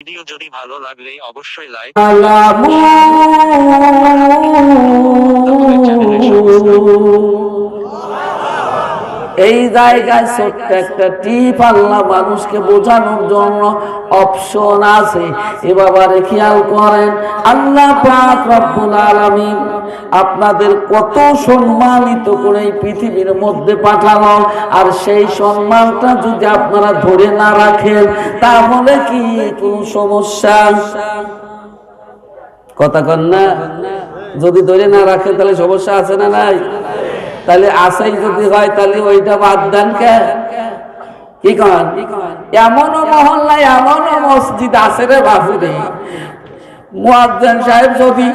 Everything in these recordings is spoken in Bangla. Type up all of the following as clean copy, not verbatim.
ভিডিও যদি ভালো লাগলে অবশ্যই লাইক এই জায়গায় ছোট্ট একটা টিপ আল্লাহ মানুষকে বোঝানোর জন্য অপশন আছে। এ বাবারে খেয়াল করেন, আল্লাহ পাক রব্বুল আলামিন আপনাদের কত সম্মানিত করে এই পৃথিবীর মধ্যে পাঠানো, আর সেই সম্মানটা যদি আপনারা ধরে না রাখেন তাহলে কি কোনো সমস্যা? কথা কন না? যদি ধরে না রাখেন তাহলে সমস্যা আছে না নাই? তাহলে আসাই যদি হয় তাহলে ওইটা বাদ দেন কে? কি কন? এমনও মহল্লায় এমনও মসজিদ আছে রে বাপুরে, মুয়াজ্জিন সাহেব যদি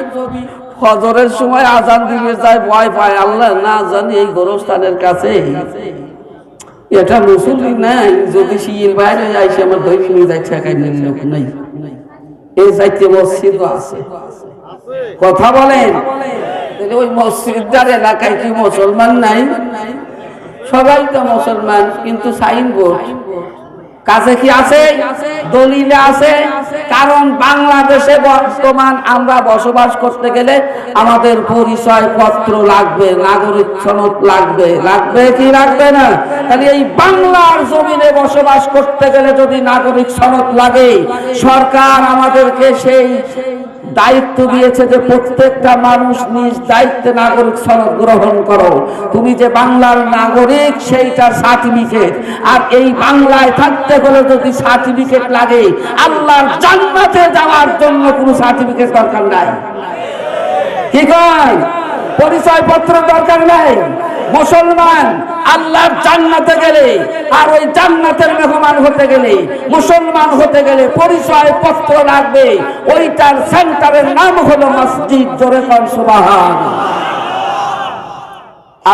ফজরের সময় আজান দিবে যায় ভয় পায়, আল্লাহ না জানি এই গোরস্থানের কাছে এটা মুসলিম নাই, যদি শিল বাইরে যাইছে আমার ধৈর্য নিয়ে যাচ্ছে একাই লোক নাই। এই চাইতে মসজিদ আছে, কথা বলেন। ওই মসজিদটার এলাকায় কি মুসলমান নাই? সবাই তো মুসলমান, কিন্তু সাইনবোর্ড কাছে কি আছে? দলিলে আছে। কারণ বাংলাদেশে বর্তমান আমরা বসবাস করতে গেলে আমাদের পরিচয় পত্র লাগবে, নাগরিক সনদ লাগবে। লাগবে কি লাগবে না? তাহলে এই বাংলার জমিনে বসবাস করতে গেলে যদি নাগরিক সনদ লাগে, সরকার আমাদেরকে সেই দায়িত্ব দিয়েছে যে প্রত্যেকটা মানুষ নিজ দায়িত্বে নাগরিক সনদ গ্রহণ করো। তুমি যে বাংলার নাগরিক সেইটার সার্টিফিকেট। আর এই বাংলায় থাকতে হলে যদি সার্টিফিকেট লাগে, আল্লাহর জান্নাতে যাওয়ার জন্য কোনো সার্টিফিকেট দরকার নাই। কি কয়? পরিচয় পত্র দরকার নাই। মুসলমান আল্লাহর জান্নাতে গেলে, আর ওই জান্নাতের মেহমান হতে গেলে, মুসলমান হতে গেলে পরিচয় পত্র লাগবে। ওইটার সেন্টারের নাম হলো মসজিদ। জোরে কোন সুবহানাল্লাহ।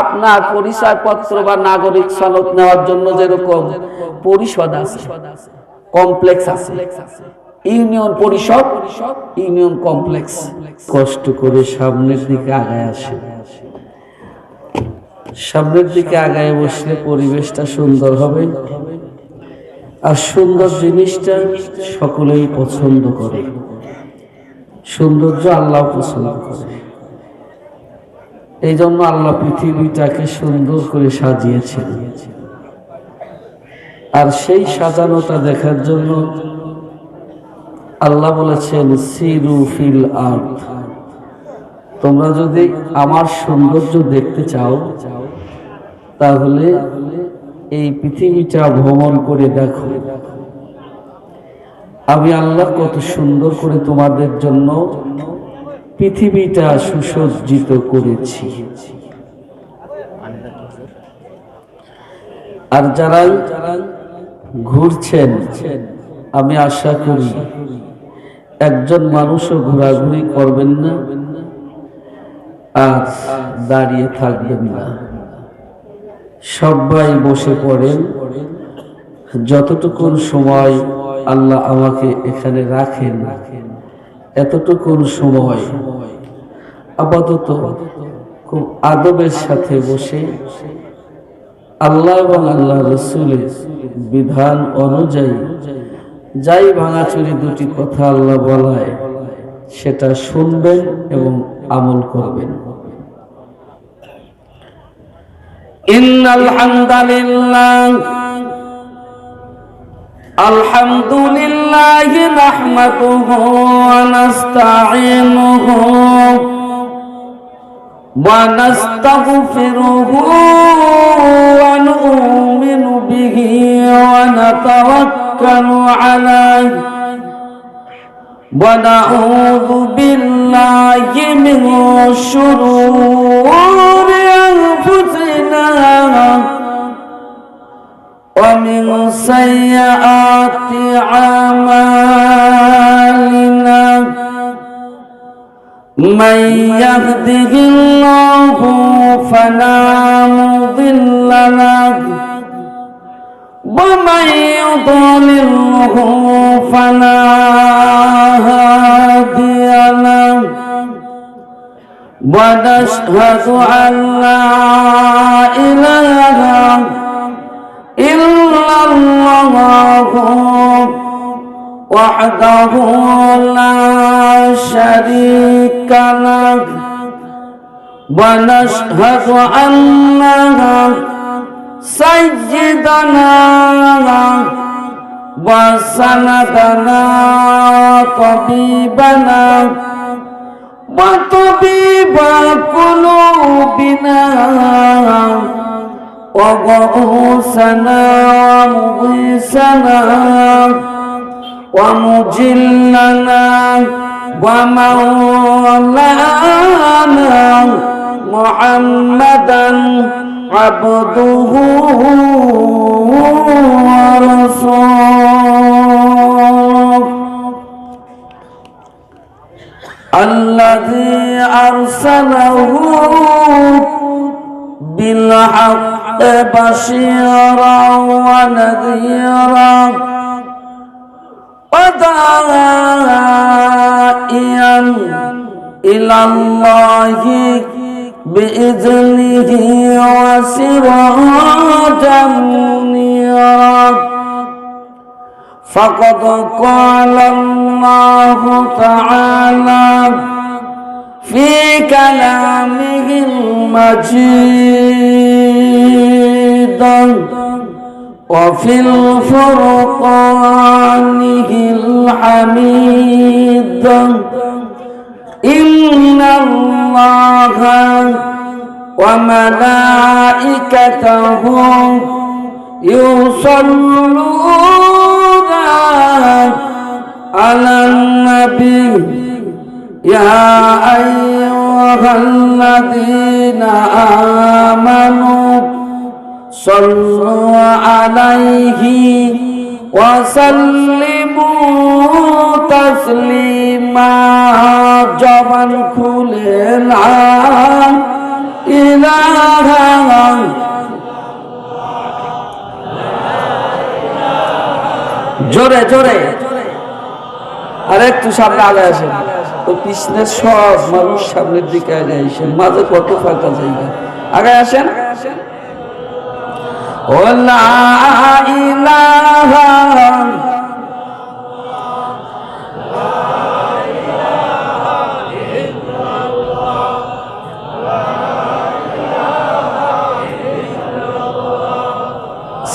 আপনার পরিচয় পত্র বা নাগরিক সনদ নেওয়ার জন্য যেরকম পরিষদ আছে, কমপ্লেক্স আছে, ইউনিয়ন পরিষদ, ইউনিয়ন কমপ্লেক্স, কষ্ট করে সামনের দিকে আগায় আসে। সামনের দিকে আগায় বসলে পরিবেশটা সুন্দর হবে, আর সুন্দর জিনিসটা সকলেই পছন্দ করে। সৌন্দর্য আল্লাহ পছন্দ করে। এই জন্য আল্লাহ পৃথিবীটাকে সুন্দর করে সাজিয়েছেন। আর সেই সাজানোটা দেখার জন্য আল্লাহ বলেছেন সিরু ফিল আরদ। তোমরা যদি আমার সৌন্দর্য দেখতে চাও তাহলে এই পৃথিবীটা ভ্রমণ করে দেখো। আমি আল্লাহ কত সুন্দর করে তোমাদের জন্য পৃথিবীটা সুসজ্জিত করেছি। আর যারা ঘুরছেন, আমি আশা করি একজন মানুষও ঘোরাঘুরি করবেন না আর দাঁড়িয়ে থাকবেন না। সবাই বসে পড়েন। যতটুকুন সময় আল্লাহ আমাকে এখানে রাখেন, এতটুকুন সময় আপাতত খুব আদবের সাথে বসে আল্লাহ এবং আল্লাহ রাসূলের বিধান অনুযায়ী যাই ভাঙাচুরি দুটি কথা আল্লাহ বলায় সেটা শুনবেন এবং আমল করবেন। ইন্নাল হামদালিল্লাহ আলহামদুলিল্লাহি নাহমাদুহু ওয়া নাস্তাঈনুহু ওয়া নাস্তাগফিরুহু ওয়া নু'মিনু বিহি ওয়া নাতাওয়াক্কালু আলাইহি ওয়া নাউযু বিল্লাহি মিন শুরুরি আনফুসিনা ومن سيئات أعمالنا من يهده الله فلا مضل له ومن يضلله فلا هادي له ونشهد أن لا إله إلا الله وحده لا شريك له ونشهد أن سيدنا وسندنا طبيبنا وطبيب قلوبنا وغوثنا ومغيثنا ومجلنا ومولانا محمدا عبده ورسوله الذي أرسله بالحق بشيرا ونذيرا وداعيا إلى الله بإذنه وسراجا منيرا فقد قال الله تعالى في كلامه المجيد وفي الفرقانه الحميد إن الله وملائكته يصلون على النبي يا أيها الذين آمنوا صلوا عليه وسلموا تسليما جبن كل العام إله জোরে জোরে আর একটু সামনে আগে আসেন তো পিছনে সব মানুষ সামনের দিকে আগে আসেন মাঝে কত ফাঁকা জায়গা আগে আসেন ও লা ইলাহা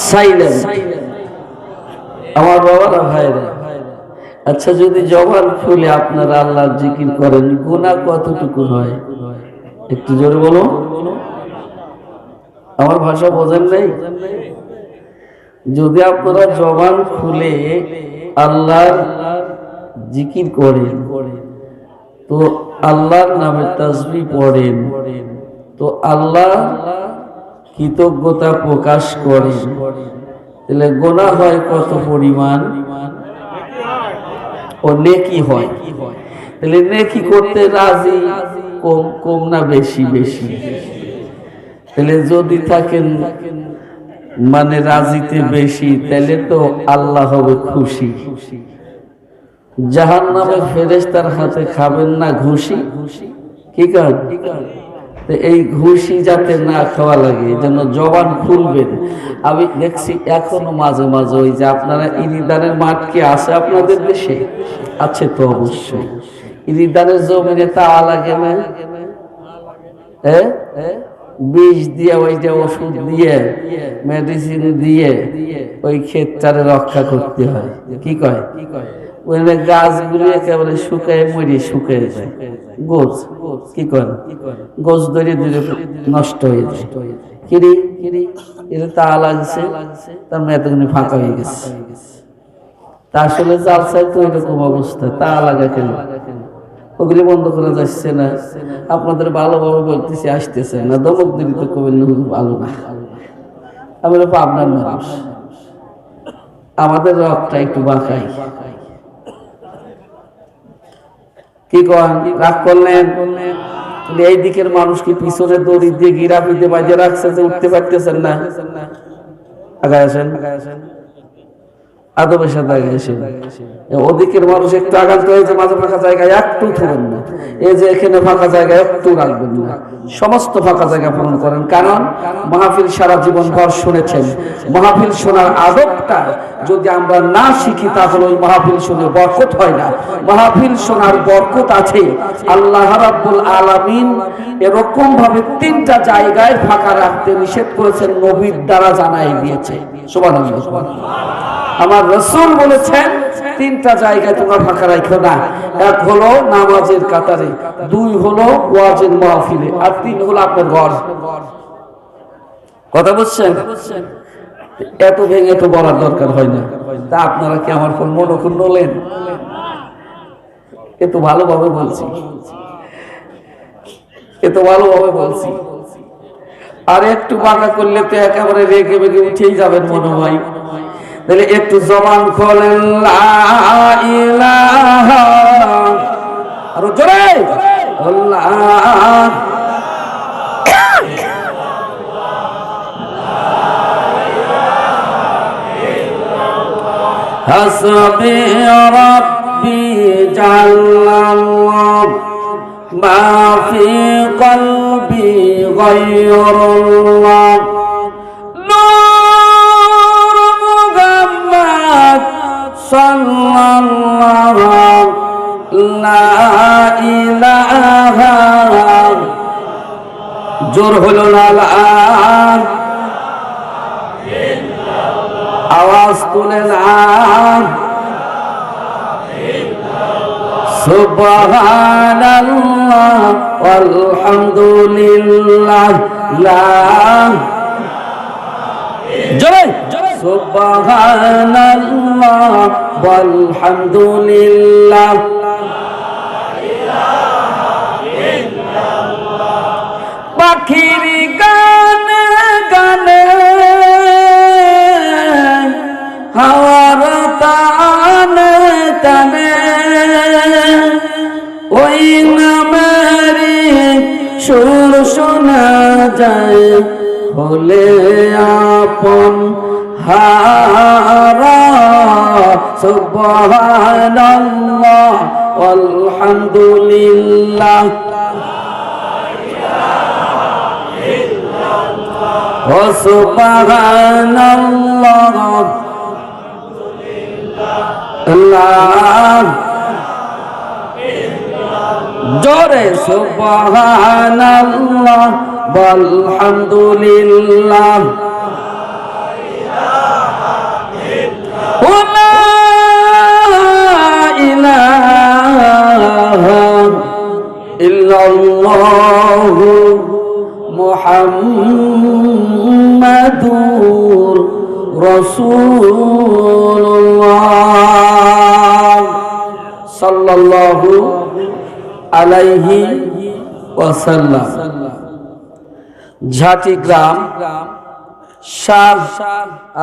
সাইলেন্ট আমার বাবারা ভাইরা আচ্ছা যদি জবান খুলে আপনারা আল্লাহর জিকির করেন গুনাহ কতটুকু হয় একটু জোরে বলো আমার ভাষা বোঝেন নাই যদি আপনারা জবান খুলে আল্লাহর জিকির করেন তো আল্লাহর নামে তাসবিহ পড়েন তো আল্লাহ কৃতজ্ঞতা প্রকাশ করেন তাহলে গুনাহ হয় কত পরিমাণ ও নেকি হয় তাহলে নেকি করতে রাজি কম কম না বেশি বেশি তাহলে যদি থাকেন মানে রাজিতে বেশি তাহলে তো আল্লাহ হবে খুশি জাহান্নামে ফেরেশতার হাতে খাবেন না ঘুষি কি কাজ এই ঘুষি যাতে না খাওয়া লাগে এই জন্য জবান খুলবেন আমি দেখছি এখনো মাঝে মাঝে ওই যে আপনারা ইরিদানের মাঠ কি আছে আপনাদের দেশে আছে তো অবশ্যই ইরিদানের জমিনে তা লাগে না বিষ দিয়ে ওইটা ওষুধ দিয়ে মেডিসিন দিয়ে ওই ক্ষেতটারে রক্ষা করতে হয় কি কয় ওই গাছগুলি একেবারে শুকায় মরে শুকায় যায় গোছ কি করেন গোছ ধরে ধরে নষ্ট হয়ে যায় কিরি এটা তা লাগছে তার মেয়েতগুলি ফাঁকা হয়ে গেছে তা আসলে জাল চাই তো এরকম অবস্থা তা লাগা কেন ওগুলি বন্ধ করা যাচ্ছে না আপনাদের ভালোভাবে বলতেছি আসতেছে না দমক দিলি তো কবেন ভালো না আমি আপনার মানুষ আমাদের রকটা একটু বাঁকাই কি কন রাগ করলেন এই দিকের মানুষ কি পিছনে দড়ি দিয়ে গিরাফিতে বাজে রাখছে যে উঠতে পারতেছেন না আগায় আসেন আদবের সাথে আগে এসে ওদিকের মানুষ একটু আগান্ত হয়েছে, মাঝে ফাঁকা জায়গায় একটু থুবেন না, এই যে এখানে ফাঁকা জায়গায় একটু রাখবেন না, সমস্ত ফাঁকা জায়গা পূরণ করেন। কারণ মাহফিল সারা জীবন ভর শুনেছেন, মাহফিল শোনার আদবটা যদি আমরা না শিখি তাহলে ওই মাহফিল শুনে বরকত হয় না। মাহফিল শোনার বরকত আছে। আল্লাহ রাব্বুল আলামিন এরকম ভাবে তিনটা জায়গায় ফাঁকা রাখতে নিষেধ করেছেন, নবীর দ্বারা জানাই দিয়েছে। সুবহানাল্লাহ। আমার রাসূল বলেছেন তিনটা জায়গায় তোমরা ফাঁকা রাখো না। এক হলো নামাজের কাতারে, দুই হলো ওয়াজের মাহফিলে, আর তিন হলো আপনার ঘর। কথা বুঝছেন? এত ভেঙে তো বলার দরকার হয় না। তা আপনারা কি আমার কোন মনোক্ষুণ্ণ হলেন? এত ভালোভাবে বলছি, এত ভালোভাবে বলছি। আর একটু বাঁকা করলে তো একেবারে রেগে বেগে উঠেই যাবেন মনে হয়। তাহলে একটু জবান খোলেন, লা ইলাহা, আরো জোরে, আল্লাহ হাসবি রাব্বি জাল্লাল্লাহ মা ফি কলবি গায়রুল্লাহ নূর মুহাম্মদ সাল্লাল্লাহু লা ইলাহা, জোর হলো না লা, আওয়াজ তুলেন সুবহানাল্লাহ আলহামদুলিল্লাহ লা, জোরে সুবহানাল্লাহ আলহামদুলিল্লাহ। পাখির গানে গানে হাওয়ার টানে টানে ওই নামেরই সুর শোনা যায়, হলে আপন হারা সুবহানাল্লাহ আলহামদুলিল্লাহ ও সুবহানাল্লাহ আল্লাহ, জোরে সুবহানাল্লাহ আলহামদুলিল্লাহ লা ইলাহা ইল্লাল্লাহ মুহাম্মাদুর রাসূলুল্লাহ সাল্লাল্লাহু আলাইহি ওয়াসাল্লাম। ঝাটি গ্রাম শাহ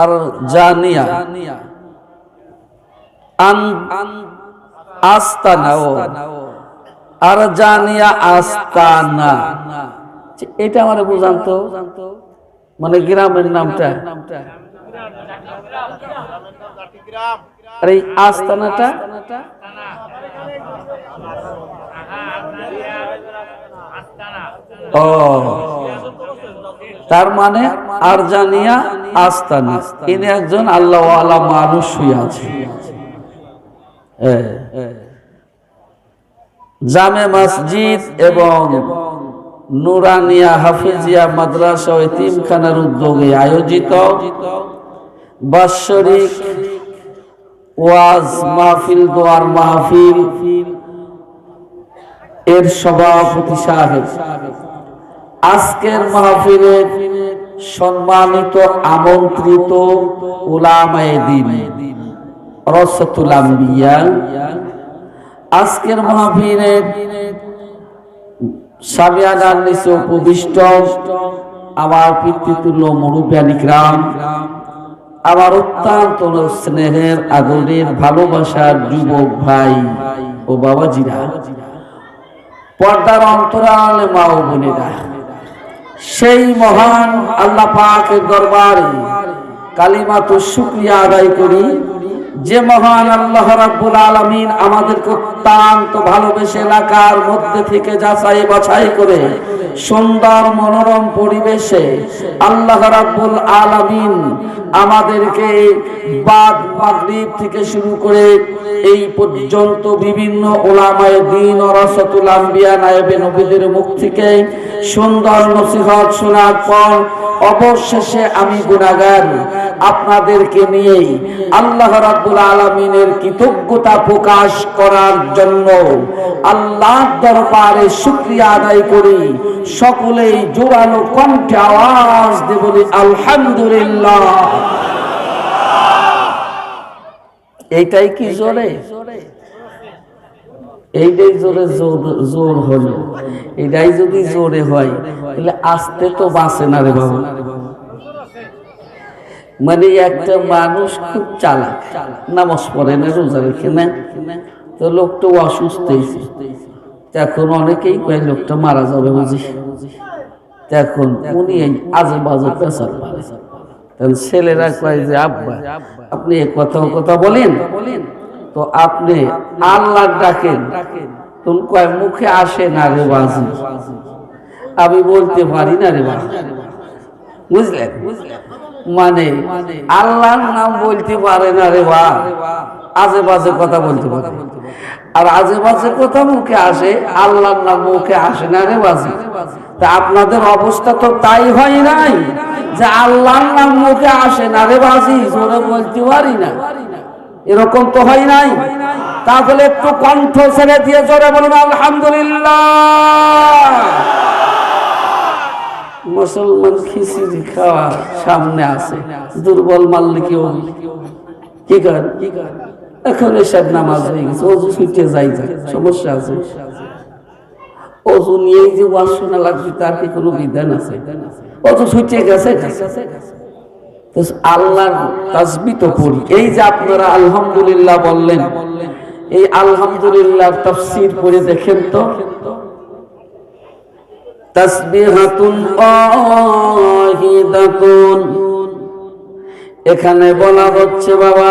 আর জানিয়া আস্তানা আর জানিয়া আস্তানা, এটা আমার বুঝান তো, মানে গ্রামের নামটা। আর এই আস্তানাটা ও, তার মানে আরজানিয়া আস্তানা, ইনি একজন আল্লাহ ওয়ালা মানুষ হয়ে আছে। জামে মসজিদ এবং নুরানিয়া হাফিজিয়া মাদ্রাসা ও এতিমখানার উদ্যোগে আয়োজিত বাৎসরিক ওয়াজ মাহফিল, দোয়ার মাহফিল এর সভাপতি সাহেব আজকের মাহফিলে সম্মানিত আমন্ত্রিত উলামায়ে দ্বীন ওয়ারাসাতুল আম্বিয়া, আজকের মাহফিলে সামিয়ানার নিচে উপবিষ্ট আমার পিতৃতুল্য মুরব্বিয়ান ইকরাম, আমার অত্যন্ত স্নেহের আদরের ভালোবাসার যুবক ভাই ও বাবাজিরা, পর্দার অন্তরালে মা ও বোনেরা, সেই মহান আল্লাহ পাকের দরবারে কালিমাতুশ শুকরিয়া আদায় করি। যে মহান আল্লাহ রাব্বুল আলামিন আমাদেরকে অত্যন্ত ভালোবেসে এলাকার মধ্যে থেকে যাচাই বাছাই করে সুন্দর মনোরম পরিবেশে আল্লাহ রাব্বুল আলামিন আমাদেরকে বাদ মাগরিব থেকে শুরু করে এই পর্যন্ত বিভিন্ন উলামায়ে দ্বীন ও রাসাতুল আম্বিয়া নায়েবে নবীদের মুখ থেকে সুন্দর নসিহত শোনার পর অবশেষে আমি গুনাহগার আপনাদেরকে নিয়ে আল্লাহ রাব্বুল আলামিনের কৃতজ্ঞতা প্রকাশ করার জন্য আল্লাহর দরবারে শুকরিয়া আদায় করি। সকলেই জোরালো কণ্ঠে আওয়াজ দিয়ে বলি আলহামদুলিল্লাহ। এইটাই কি জোরে? এইটাই জোরে জোর হলো। এটাই যদি জোরে হয় তাহলে আস্তে তো বাঁচে না রে বাবা। মানে একটা মানুষ খুব চালাক, নামাজ পড়ে না, রোজা রেখে না, তো লোকটা অসুস্থ হয়েছে। এখন অনেকেই কয় লোকটা মারা যাবে বুঝি। এখন উনি আজে বাজে পেশার ছেলেরা কয় যে আব্বা আপনি এক কথা বলেন, তো আপনি আল্লাহ ডাকেন, তুমি কয় মুখে আসে না রে বাজি, আমি বলতে পারি না রে বাজি, বুঝলেন? মানে আল্লাহর নাম বলতে পারে না রে বা, আজে বাজে কথা বলতে পারে। আর আজে বাজে কথা মুখে আসে, আল্লাহর নাম মুখে আসে না রে বাজি। তা আপনাদের অবস্থা তো তাই হয় নাই যে আল্লাহর নাম মুখে আসে না রে বাজি, জোরে বলতে পারি না, এরকম তো হয় নাই। তাহলে একটু কণ্ঠ ছেড়ে দিয়ে জোরে বলুন আলহামদুলিল্লাহ। মুসলমান খিচুড়ি খাওয়া সামনে আছে, দুর্বল মারলে কেউ কি করেন? এখন এসব নামাজ হয়ে গেছে, অজু ছুটে যাই, সমস্যা আছে। অজু নিয়ে যে ওয়াজ শোনা লাগবে তার কি কোনো বিধান আছে? অজু ছুটে গেছে, আল্লাহর তাসবিহ তো পড়ি। এই যে আপনারা আলহামদুলিল্লাহ বললেন, এই আলহামদুলিল্লাহ তাফসীর পড়ে দেখেন তো। তাসবিহাতুন ওয়াহিদাতুন, এখানে বলা হচ্ছে বাবা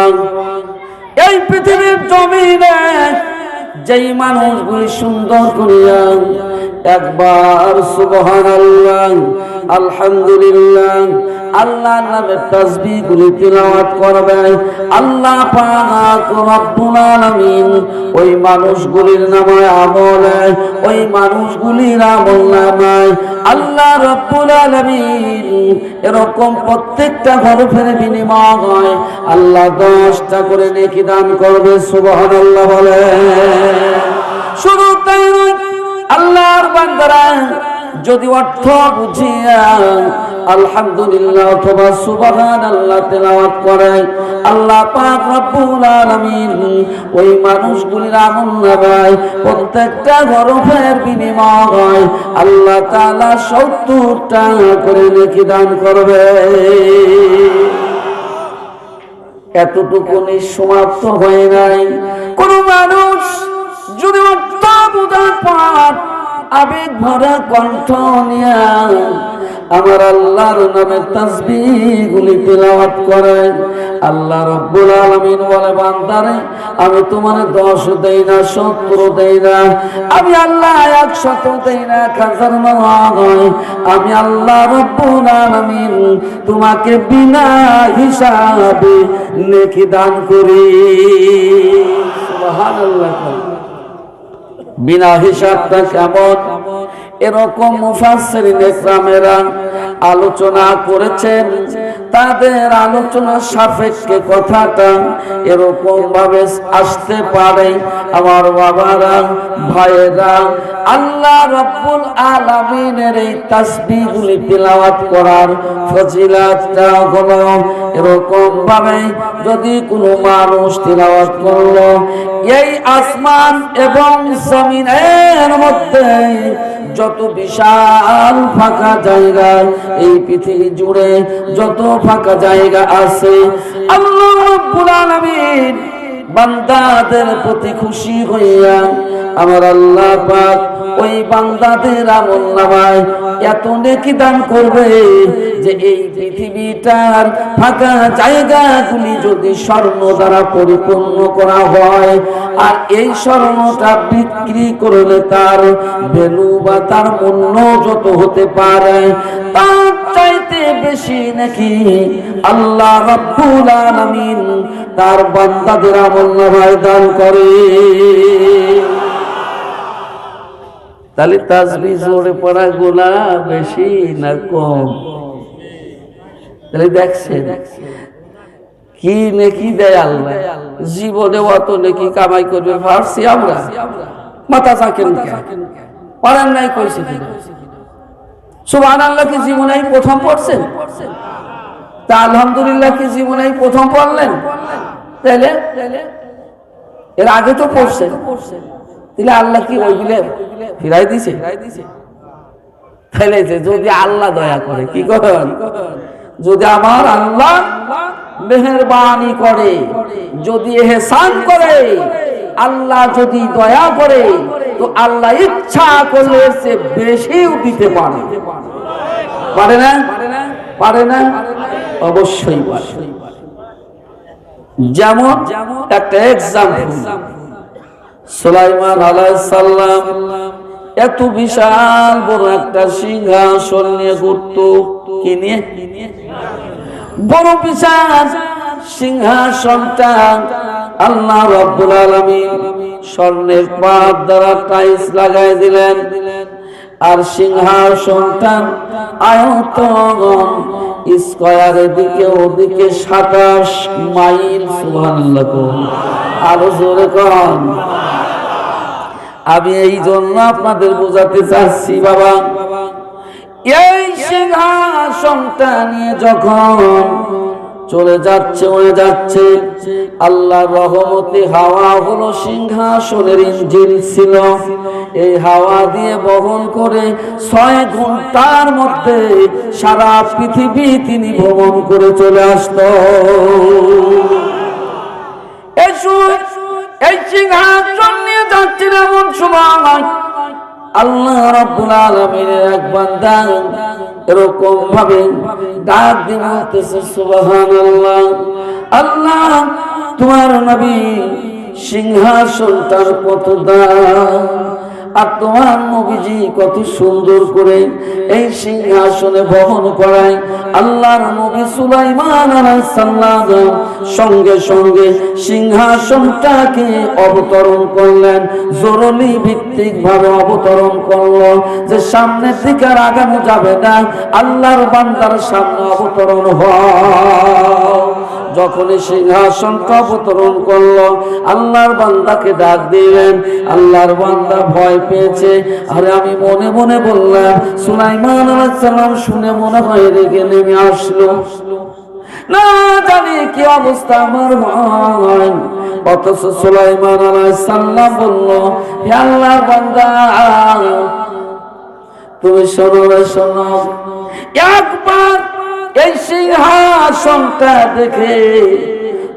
এই পৃথিবীর জমিনে যেই মানুষগুলি সুন্দর করিয়া একবার সুবহানাল্লাহ আলহামদুলিল্লাহ আল্লাহর নামের তাসবিহ গুলি তিলাওয়াত করবে, আল্লাহ পাক রব্বুল আলামিন ওই মানুষগুলির নামে আমলে, ওই মানুষগুলির আমলনামায় আল্লাহ রব্বুল আলামিন এরকম প্রত্যেকটা হরফের বিনিময়ে আল্লাহ 10টা করে নেকি দান করবে। সুবহানাল্লাহ বলে। শুধু তাই নয়, আল্লাহর বান্দারা যদি অর্থ বুঝিয়া আলহামদুলিল্লাহ অথবা সুবহানাল্লাহ তেলাওয়াত করে, আল্লাহ পাক রব্বুল আলামিন ওই মানুষগুলির আমলনামায় প্রত্যেকটা হরফের বিনিময়ে আল্লাহ তাআলা 70টা করে নেকি দান করবে। এতটুকু সমাপ্ত হয় নাই। কোন মানুষ যদি অর্থ বুঝার পর আবেগ ভরা কণ্ঠ নিয়ে আমার আল্লাহর নামে তাসবিহ গুলি তিলাওয়াত করে, আল্লাহ রাব্বুল আলামিন বলে বান্দারে আমি তোমার 10 দেই না, 70 দেই না, আমি আল্লাহ 100 দেই না, 1000 নয়, আমি আল্লাহ রাব্বুল আলামিন তোমাকে বিনা হিসাবে নেকি দান করি। সুবহানাল্লাহ। বিনা হিসাবটা কেমন? এরকম মুফাসসিরিন ইকরামেরা আলোচনা করেছেন। তাদের আলোচনার সাপেক্ষে কথাটা এরকম ভাবে আসতে পারে। আমার বাবারা, ভাইয়েরা, আল্লাহ রাব্বুল আলামিনের এই তাসবিহগুলি তিলাওয়াত করার ফজিলতটা হলো এরকম ভাবে যদি কোনো মানুষ তিলাওয়াত করলো, এই আসমান এবং জমিনের মধ্যে যত বিশাল ফাঁকা জায়গা, এই পৃথিবী জুড়ে যত ফাঁকা জায়গা আছে, আল্লাহ রাব্বুল আলামিন বান্দাদের প্রতি খুশি হইয়া আমার আল্লাহ পাক ওই বান্দাদের আমলনামায় এত নেকি দান করবে যে এই পৃথিবীটার ফাঁকা জায়গাগুলি যদি স্বর্ণ দ্বারা পরিপূর্ণ করা হয়, আর এই স্বর্ণটা বিক্রি করলে তার ভ্যালু বা তার মূল্য যত হতে পারে, তার চাইতে বেশি নাকি আল্লাহ রাব্বুল আলামিন তার বান্দাদের আমলনামায় দান করে। তাহলে তাসবিহ জোরে পড়া গুনাহ বেশি না কম? তাহলে দেখছেন কি নেকি দেয় আল্লাহ। জীবনে অত নেকি কামাই করবে পারছি আমরা? মাথা চাকেন পারেন নাই, কইছে কিনা? সুবহানাল্লাহ কি জীবনেই প্রথম পড়ছেন? তা আলহামদুলিল্লাহ কি জীবনেই প্রথম পড়লেন? তাহলে এর আগে তো পড়ছেন, তাহলে আল্লাহ কি ওইগুলো ফিরাই দিছে? তাহলে যদি আল্লাহ দয়া করে, কি করেন, যদি আমার আল্লাহ মেহেরবানি করে, যদি ইহসান করে, আল্লাহ যদি দয়া করে, তো আল্লাহ ইচ্ছা করলে সে বেশিও দিতে পারে। পারে না? পারে না? অবশ্যই পারে। যেমন একটা এক্সাম্পল, সুলাইমান আলাইহিস সালাম এত বিশাল বড় একটা সিংহাসন নিয়ে ঘুরতো। কি নিয়ে? বড় বিশাল সিংহাসনটা আল্লাহ রাব্বুল আলামিন স্বর্ণের পাত দ্বারা টাইলস লাগাই দিলেন, আর সিংহাসনটার আয়তন স্কয়ারের দিকে ওদিকে 27 মাইল। সুবহানাল্লাহ, আরো জোরে কোন। আমি এই জন্য আপনাদের বোঝাতে চাচ্ছি বাবা, এই সিংহাসনটা নিয়ে যখন চলে যাচ্ছে হয়ে যাচ্ছে, আল্লাহর রহমতে হাওয়া হলো সিংহাসনের ইঞ্জিন ছিল। এই হাওয়া দিয়ে বহন করে 6 ঘন্টার মধ্যে সারা পৃথিবী তিনি ভ্রমণ করে চলে আসতো। এই সিংহাসন নিয়ে যাচ্ছেন এমন সময় আল্লাহ রাব্বুল আলামিনের এক বান্দা এরকম ভাবে ডাক দিয়ে বলতেছে, সুবহানাল্লাহ, আল্লাহ তোমার নবী সিংহাসনটার কত দাম, আর তোমার নবীজি কত সুন্দর করে এই সিংহাসনে বহন করায়। আল্লাহর নবী সুলাইমান আলাইহিস সালাম সঙ্গে সঙ্গে সিংহাসনটাকে অবতরণ করলেন, জরুরি ভিত্তিক ভাবে অবতরণ করলো, যে সামনের দিকে আর আগানো যাবে না, আল্লাহর বান্দার সামনে অবতরণ হয়। যখন সিংহাসনটা অবতরণ করলো, আল্লাহর বান্দাকে ডাক দিলেন। আল্লাহর বান্দা ভয় পেয়েছে। আরে আমি মনে মনে বললাম, সুলাইমান আলাইহিস সালাম শুনে মনে হয় রেগে নেমে আসলো, না জানি কি অবস্থা আমার ভাই। অথচ সুলাইমান আলাইহিস সালাম বলল, হে আল্লাহর বান্দা, তুমি শোনো রে শোনো, একবার এই সিংহাসনটা দেখে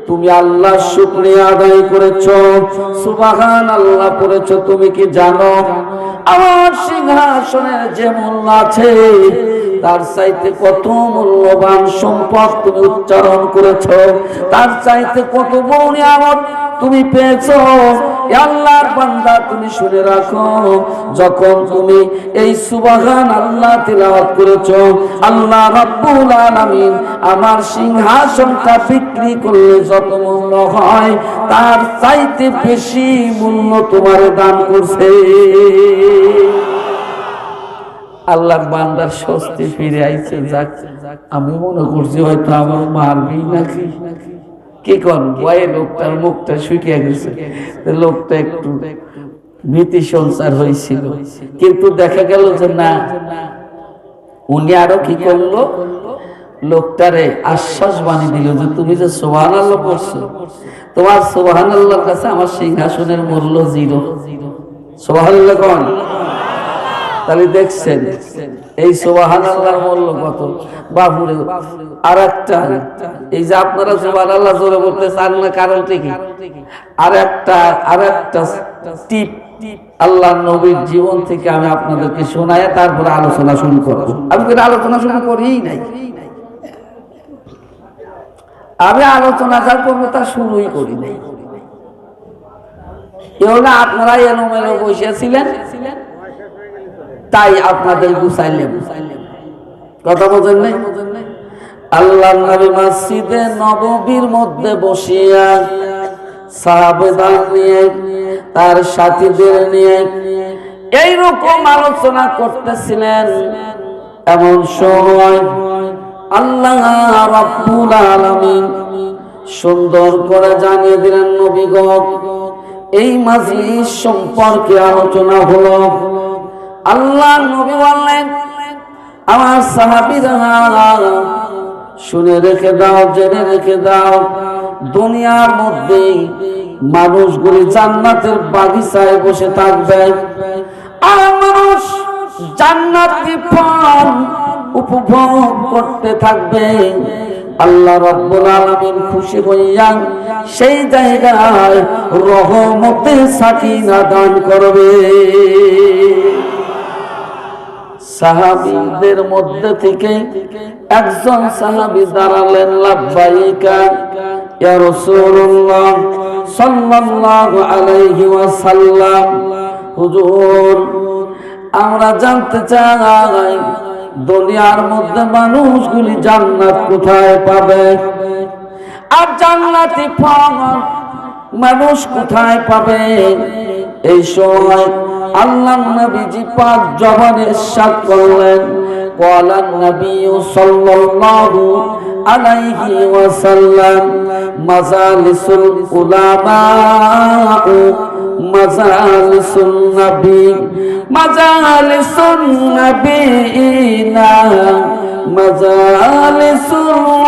তুমি আল্লাহ শুকরিয়া আদায় করেছো, সুবহানাল্লাহ পড়েছো। তুমি কি জানো আমার সিংহাসনের যে মূল্য আছে, তার চাইতে কত মূল্যবান সম্পদ তুমি উচ্চারণ করেছো, তার চাইতে কত বড় নিয়ামত তুমি পেয়েছো। আল্লাহর বান্দা তুমি শুনে রাখো, যখন তুমি এই সুবহানাল্লাহ তিলাওয়াত করেছো, আল্লাহ রাব্বুল আলামিন আমার সিংহাসনটা বিক্রি করলে যত মূল্য হয়, তার চাইতে বেশি মূল্য তোমার দান করছে। আল্লাহর বান্দার স্বস্তি ফিরে আইছে। যাক, আমি মনে করছি হয়তো আমার মারবি নাকি, কি কর ভয়ে লোকটার মুখটা শুকিয়ে গেছে, লোকটা একটু ভীতি সঞ্চার হয়েছিল। কিন্তু দেখা গেল যে না, উনি আরো কি করলো, লোকটারে আশ্বাস বাণী দিল যে তুমি যে সুবহানাল্লাহ পড়ছো, তোমার সুবহানাল্লাহর কাছে আমার সিংহাসনের মূল্য 0। সুবহানাল্লাহ কোন? তাহলে দেখছেন এই সুবহানাল্লাহর মূল্য কত। বাবুরে আর একটা, এই যে আপনারা সুবহানাল্লাহ জোরে বলতে চান না, কারণটা কি? আর একটা টিপ আল্লাহ নবীর জীবন থেকে আমি আপনাদেরকে শোনায় তারপরে আলোচনা শুরু করব। আমি কিন্তু আলোচনা শুরু করিই নাই, আমি আলোচনা যা করবো তা শুরুই করি নাই। আপনারা এলোমেলো বসেছিলেন তাই আপনাদের গুছাইলেন, কথা বোঝেন নাই। আল্লাহ নবী মসজিদে নববীর মধ্যে বসিয়া সাহাবাদের নিয়ে তার সাথীদের নিয়ে এইরকম আলোচনা করতেছিলেন। এমন সময় আল্লাহ রাব্বুল আলামিন সুন্দর করে জানিয়ে দিলেন, নবী গো এই মাজলিস সম্পর্কে আলোচনা হলো। আল্লাহ নবী বললেন, আমার সাহাবীরা শুনে রেখে দাও, জেনে রেখে দাও, দুনিয়ার মধ্যে মানুষগুলি জান্নাতের বাগিচায় বসে থাকবে আর মানুষ জান্নাতি ফল উপভোগ করতে থাকবে। আল্লাহ রাব্বুল আলামিন খুশি হইয়া সেই জায়গায় রহমতে সাকিনা দান করবে। সাহাবীদের মধ্যে থেকে একজন সাহাবী দাঁড়ালেন, লাব্বাইকা ইয়া রাসূলুল্লাহ সাল্লাল্লাহু আলাইহি ওয়াসাল্লাম, হুজুর আমরা জানতে চাই দুনিয়ার মধ্যে মানুষগুলি জান্নাত কোথায় পাবে আর জান্নাতি ফল মানুষ কোথায় পাবে। এই সময় আল্লাহ নবীজি পাক জবানে ইরশাদ করলেন, ক্বালান নবী সাল্লাল্লাহু আলাইহি ওয়াসাল্লাম, মাজালিসুল উলামা মাজালিসুন নবী, মাজালিসুন নবীনা মাজালিসুল্লাহ।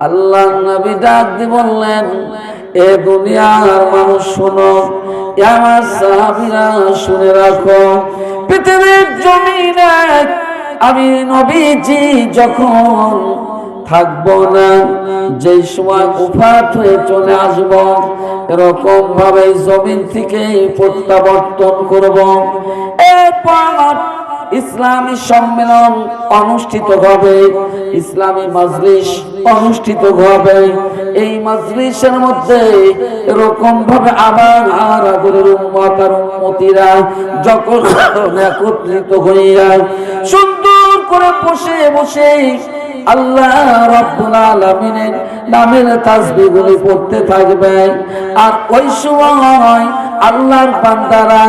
আল্লাহ নবী ডাক দিয়ে বললেন, এ দুনিয়ার মানুষ শোনো, আমার সাহাবীরা শুনে রাখো, পৃথিবীর জমিনে আমি নবীজি যখন থাকবো না, যে সময় উফাত হয়ে চলে আসব, এরকম ভাবে জমিন থেকে প্রত্যাবর্তন করব। এরপর ইসলামী সম্মেলন অনুষ্ঠিত হবে, ইসলামী মাজলিস অনুষ্ঠিত হবে। এই মাজলিসের মধ্যে এরকম ভাবে আবার আদরের উম্মত আর উম্মতিরা যখন একত্রিত হইয়া সুন্দর করে বসে বসে আল্লাহ রাব্বুল আলামিনের নামের তাসবিহগুলি পড়তে থাকবে, আর ওই সময় আল্লাহর বান্দারা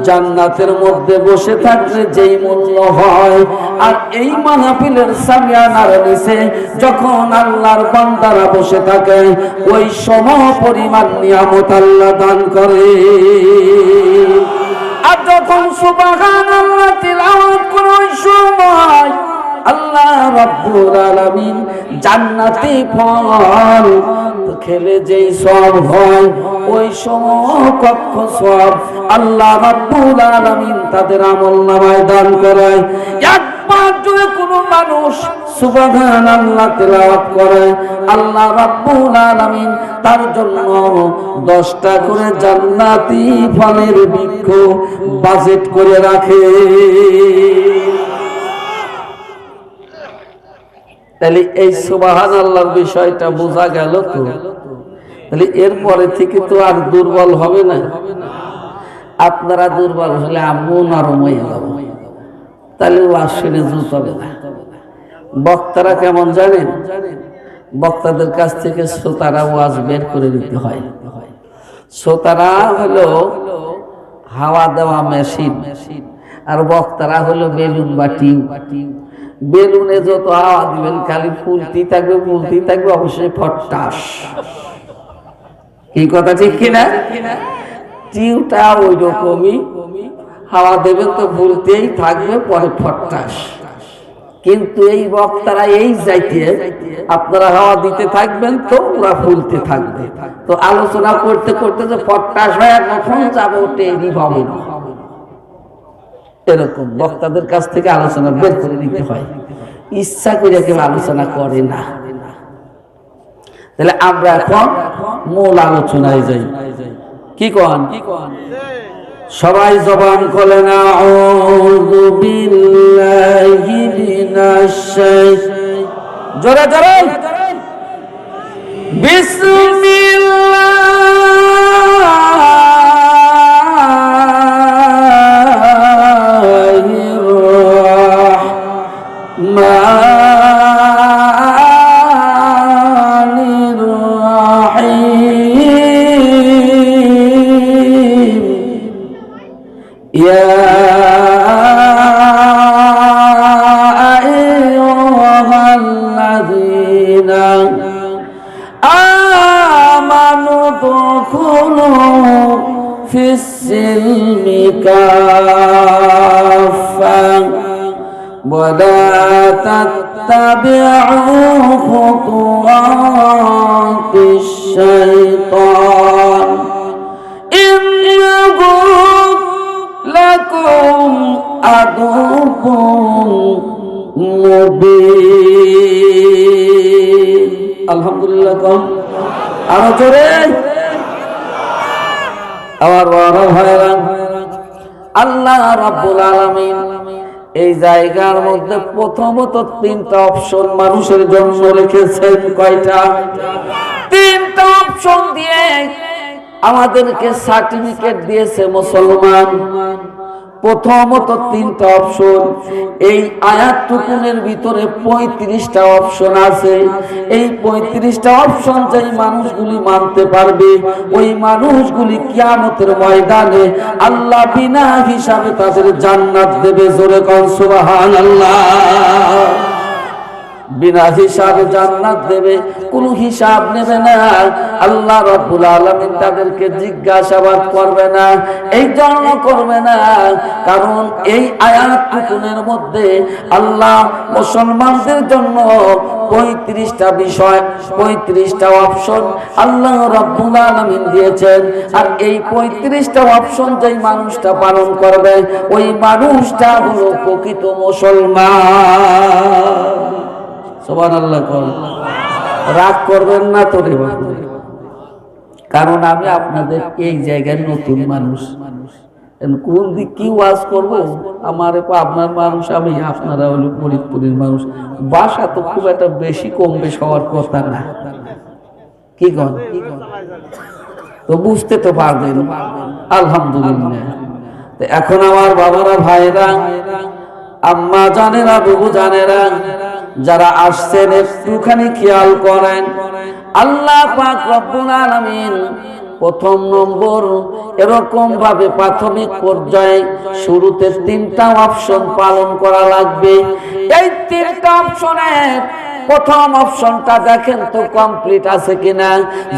জান্নাতের মধ্যে বসে থাকলে যেই মূল্য হয়, আর এই মাহফিলের সামিয়ানার নিচে যখন আল্লাহর বান্দারা বসে থাকে ওই সম পরিমাণ নিয়ামত আল্লাহ দান করে। আর যখন সুবহানাল্লাহ তিলাওয়াত করে ওই সময় আল্লাহ রাব্বুল আলামিন জান্নাতি ফল খেলে যেই সওয়াব হয় ওই সমকক্ষ সওয়াব আল্লাহ রাব্বুল আলামিন তাদের আমলনামায় দান করায়। একবার যদি কোনো মানুষ সুবহানাল্লাহ তেলাওয়াত করে, আল্লাহ রাব্বুল আলামিন তার জন্য 10টা করে জান্নাতি ফলের বৃক্ষ বাজেট করে রাখে। তাহলে এই সুবহানাল্লাহর বিষয়টা বোঝা গেল তো। তাহলে এরপরে থেকে তো আর দুর্বল হবে না। আপনারা দুর্বল হলে আমিও নরম হয়ে যাব, তাহলে ওয়াজ শুনে জুত হবে না। বক্তারা কেমন জানেন? বক্তাদের কাছ থেকে শ্রোতারা ওয়াজ বের করে দিতে হয়। শ্রোতারা হলো হাওয়া দেওয়া মেশিন, আর বক্তারা হলো বেলুন বা টিউব। বেলুনে যত হাওয়া দিবেন খালি ফুলতেই থাকবে, ফুলতেই থাকবে, অবশ্যই ফটাস। এই কথা ঠিক কিনা? টিউবটা ওই রকমই, হাওয়া দেবেন তো ফুলতেই থাকবে, পরে ফটাস। কিন্তু এই বক্তারা এই যাইতে আপনারা হাওয়া দিতে থাকবেন তো ওরা ফুলতে থাকবে। তো আলোচনা করতে করতে যে ফটাস হয় কখন যাবে ওটা এরই ভাবে না। এরকম বক্তাদের কাছ থেকে আলোচনা বের করে নিতে হয়, ইচ্ছা করে কেউ আলোচনা করে না। তাহলে আমরা এখন মূল আলোচনায় যাই। কি কন? সবাই জবান খোলেন, আউযু বিল্লাহি মিনাশ শাইতানির জোরে জোরে বিসমিল্লাহির রাহমানির রাহিম। ইয়া আইয়ুহাল্লাযীনা আমানু দুখুলু ফিস-সিলমি কাফা ওয়া লা তাত্তাবি'উ খুতুওয়াতিশ শাইতান ইন্নাহু লাকুম আদুউম মুবিন। আলহামদুলিল্লাহ কম আরো জোরে। আমার বড় ভাইরা, আল্লাহ রাব্বুল আলামিন এই জায়গার মধ্যে প্রথমত তিনটা অপশন মানুষের জন্য রেখেছেন। কয়টা? তিনটা অপশন দিয়ে আমাদেরকে সার্টিফিকেট দিয়েছে মুসলমান। প্রথমত তিনটা অপশন। এই আয়াতটুকুনের ভিতরে 35টা অপশন আছে। এই 35টা অপশন যেই মানুষগুলি মানতে পারবে, ওই মানুষগুলি কিয়ামতের ময়দানে আল্লাহ বিনা হিসাবে তাদের জান্নাত দেবে। জোরে কোন সুবহানাল্লাহ। বিনা হিসাবে জান্নাত দেবে, কোনো হিসাব নেবে না। আল্লাহ রাব্বুল আলামিন তাদেরকে জিজ্ঞাসাবাদ করবে না। এই জন্য করবে না কারণ এই আয়াতটুকুনের মধ্যে আল্লাহ মুসলমানদের জন্য 35টা বিষয়, 35টা অপশন আল্লাহ রাব্বুল আলামিন দিয়েছেন। আর এই 35টা অপশন যেই মানুষটা পালন করবে, ওই মানুষটা হলো প্রকৃত মুসলমান। সুবহানাল্লাহ। রাগ করবেন না তো রে বাবু, কারণ আমি আপনাদের এই জায়গায় নতুন মানুষ। কোন দিক কি ওয়াজ করবো? আমার আপনার মানুষ, আমি আপনারা হলো ফরিদপুরের মানুষ। বাসা তো খুব একটা বেশি কম বেশ হওয়ার কথা না। কি কন? তো বুঝতে তো পারবেন। আলহামদুলিল্লাহ। এখন আমার বাবারা, ভাইরা, আম্মা জানেরা, বাবু জানেরা, যারা আসছেন একটুখানি খেয়াল করেন। আল্লাহ পাক রব্বুল আলামিন প্রথম নম্বর এরকম ভাবে প্রাথমিক পর্যায়ে শুরুতে 3টা অপশন পালন করা লাগবে। এই 3টা অপশনের প্রথম অপশনটা দেখেন তো কমপ্লিট আছে কিনা।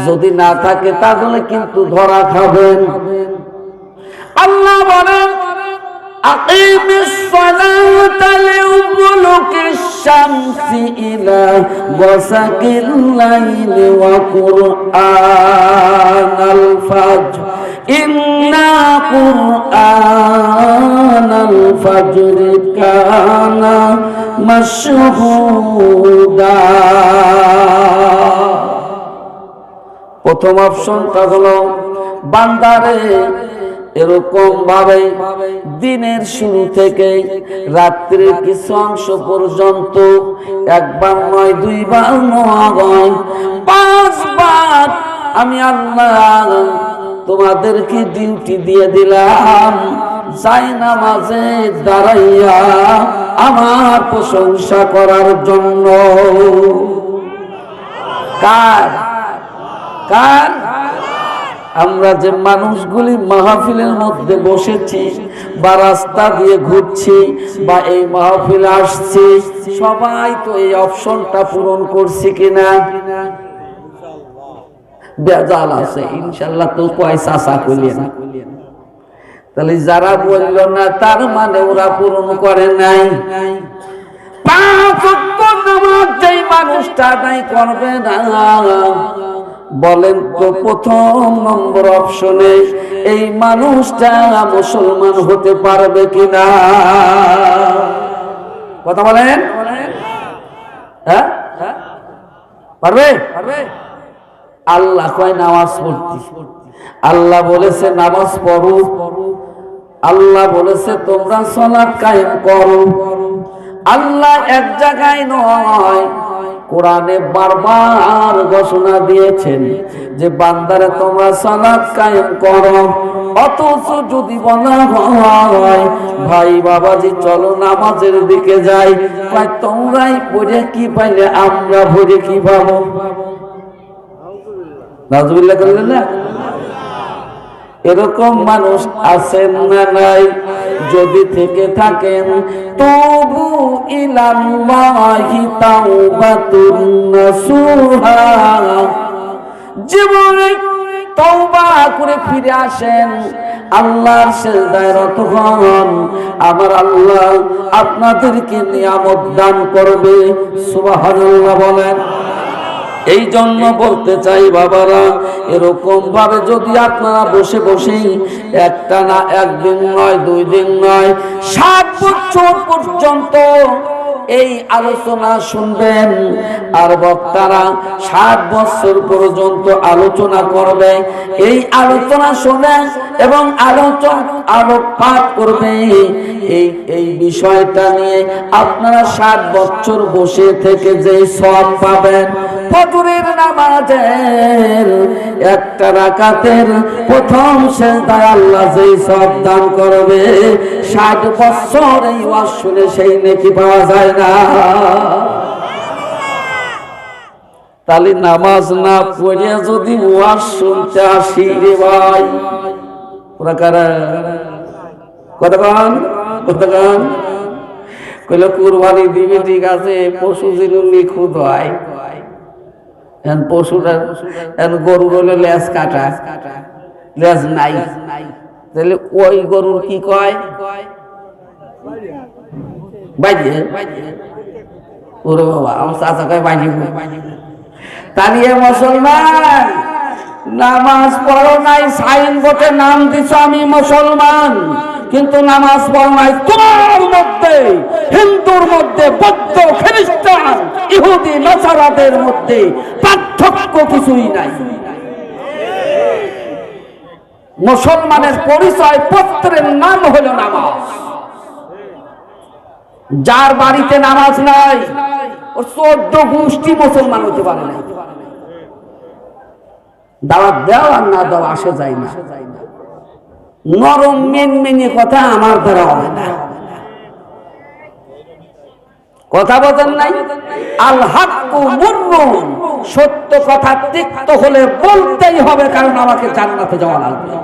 যদি না থাকে তাহলে কিন্তু ধরা খাবেন। আল্লাহ বলেন, আকিমিস সালাতা লিদুলুকিশ শামসি ইলা গাসাকিল লাইলি ওয়া কুরআনাল ফাজর ইন্না কুরআনাল ফাজরি কানা মাশহুদা। প্রথম অপশনটা হলো বান্দারে এরকম ভাবে দিনের শুরু থেকে রাত্রির কিছু অংশ পর্যন্ত একবার নয়, দুইবার নয়, 5 বার আমি আল্লাহ তোমাদেরকে ডিউটি দিয়ে দিলাম, জায়নামাজে দাঁড়াইয়া আমার প্রশংসা করার জন্য। কার? কার? আমরা যে মানুষগুলি মাহফিলের মধ্যে বসেছি বা রাস্তা দিয়ে ঘুরছি বা এই মাহফিলে আসছি, সবাই তো এই অপশনটা পূরণ করছি কিনা? বেজাল আছে ইনশাআল্লাহ। তো পয়সা আশা করি না। তাহলে যারা বলল না তার মানে ওরা পূরণ করে নাই। 5 ওয়াক্ত নামাজ যেই মানুষটা নাই করবে না, বলেন তো প্রথম নম্বর অপশনে এই মানুষটা মুসলমান হতে পারবে কিনা? কথা বলেন। হ্যাঁ, পারবে? আল্লাহ কয় নামাজ পড়তে, আল্লাহ বলেছে নামাজ পড়ো, আল্লাহ বলেছে তোমরা সালাত কায়েম করো। আল্লাহ এক জায়গায় নয়, কোরআনে বারবার ঘোষণা দিয়েছেন যে বান্দারে তোমরা সালাত কায়েম করো। অথচ যদি বলা হয় ভাই বাবাজি চলো নামাজের দিকে যাই, তোমরাই পড়ে কি পাইলে আমরা ভরে কি পাবো? নাউজুবিল্লাহ করলেন না? এরকম মানুষ আছেন না নাই? যদি থেকে থাকেন তবু ইলাল্লাহি তাওবাতুন নাসুহা, জীবনে তওবা করে ফিরে আসেন, আল্লাহর সিজদায় রত হন, আমার আল্লাহ আপনাদেরকে নিয়ামত দান করবে। সুবহানাল্লাহ বলেন। এই জন্য বলতে চাই বাবারা, এরকম ভাবে যদি আপনারা বসে বসেই একটা না একদিন নয় 2 দিন নয় 7 বছর পর্যন্ত এই আলোচনা শুনবেন, আর বক্তারা 7 বছর পর্যন্ত আলোচনা করবে, এই আলোচনা শুনে এবং আলোকপাত করবে এই বিষয়টা নিয়ে, আপনারা 7 বছর বসে থেকে যে সওয়াব পাবেন, ফজরের নামাজের একটা রাকাতের প্রথম সিজদায় আল্লাহ যেই সওয়াব দান করবে, 60 বছর এই ওয়াজ শুনে সেই নেকি পাওয়া যায় না। তাহলে নামাজ না পড়ে যদি ওয়াজ শুনতে আসি রে ভাই, ওরা কারা? কতক্ষণ কইলো কুরবানি দিবি, ঠিক আছে, পশু যেন নিখুঁত হয়, পশুটা গরুর হলো লেজ কাটা, লেজ নাই, তাহলে ওই গরুর কি কয়? বাইরে। ওরে বাবা, আমার চাচা কয় বাইরে। তাহলে মুসলমান নামাজ পড়ো নাই, সাইনবোর্ডে নাম দিছ আমি মুসলমান, কিন্তু নামাজ পড়ো নাই। তোমার মধ্যে, হিন্দুর মধ্যে, বৌদ্ধ, খ্রিস্টান, ইহুদি, নাসারাদের মধ্যে পার্থক্য কিছুই নাই। মুসলমানের পরিচয় পত্রের নাম হলো নামাজ। যার বাড়িতে নামাজ নাই ওর 14 গোষ্ঠী মুসলমান হতে পারে না। দাওয়াত দাও আর না দাও আসে যায় না। নরম মেনমেনে কথা আমার দ্বারা হবে না। কথা বলেন নাই? আল হাক্কু মুররুন, সত্য কথা তিক্ত হলে বলতেই হবে, কারণ আমাকে জান্নাতে যাওয়া লাগবে।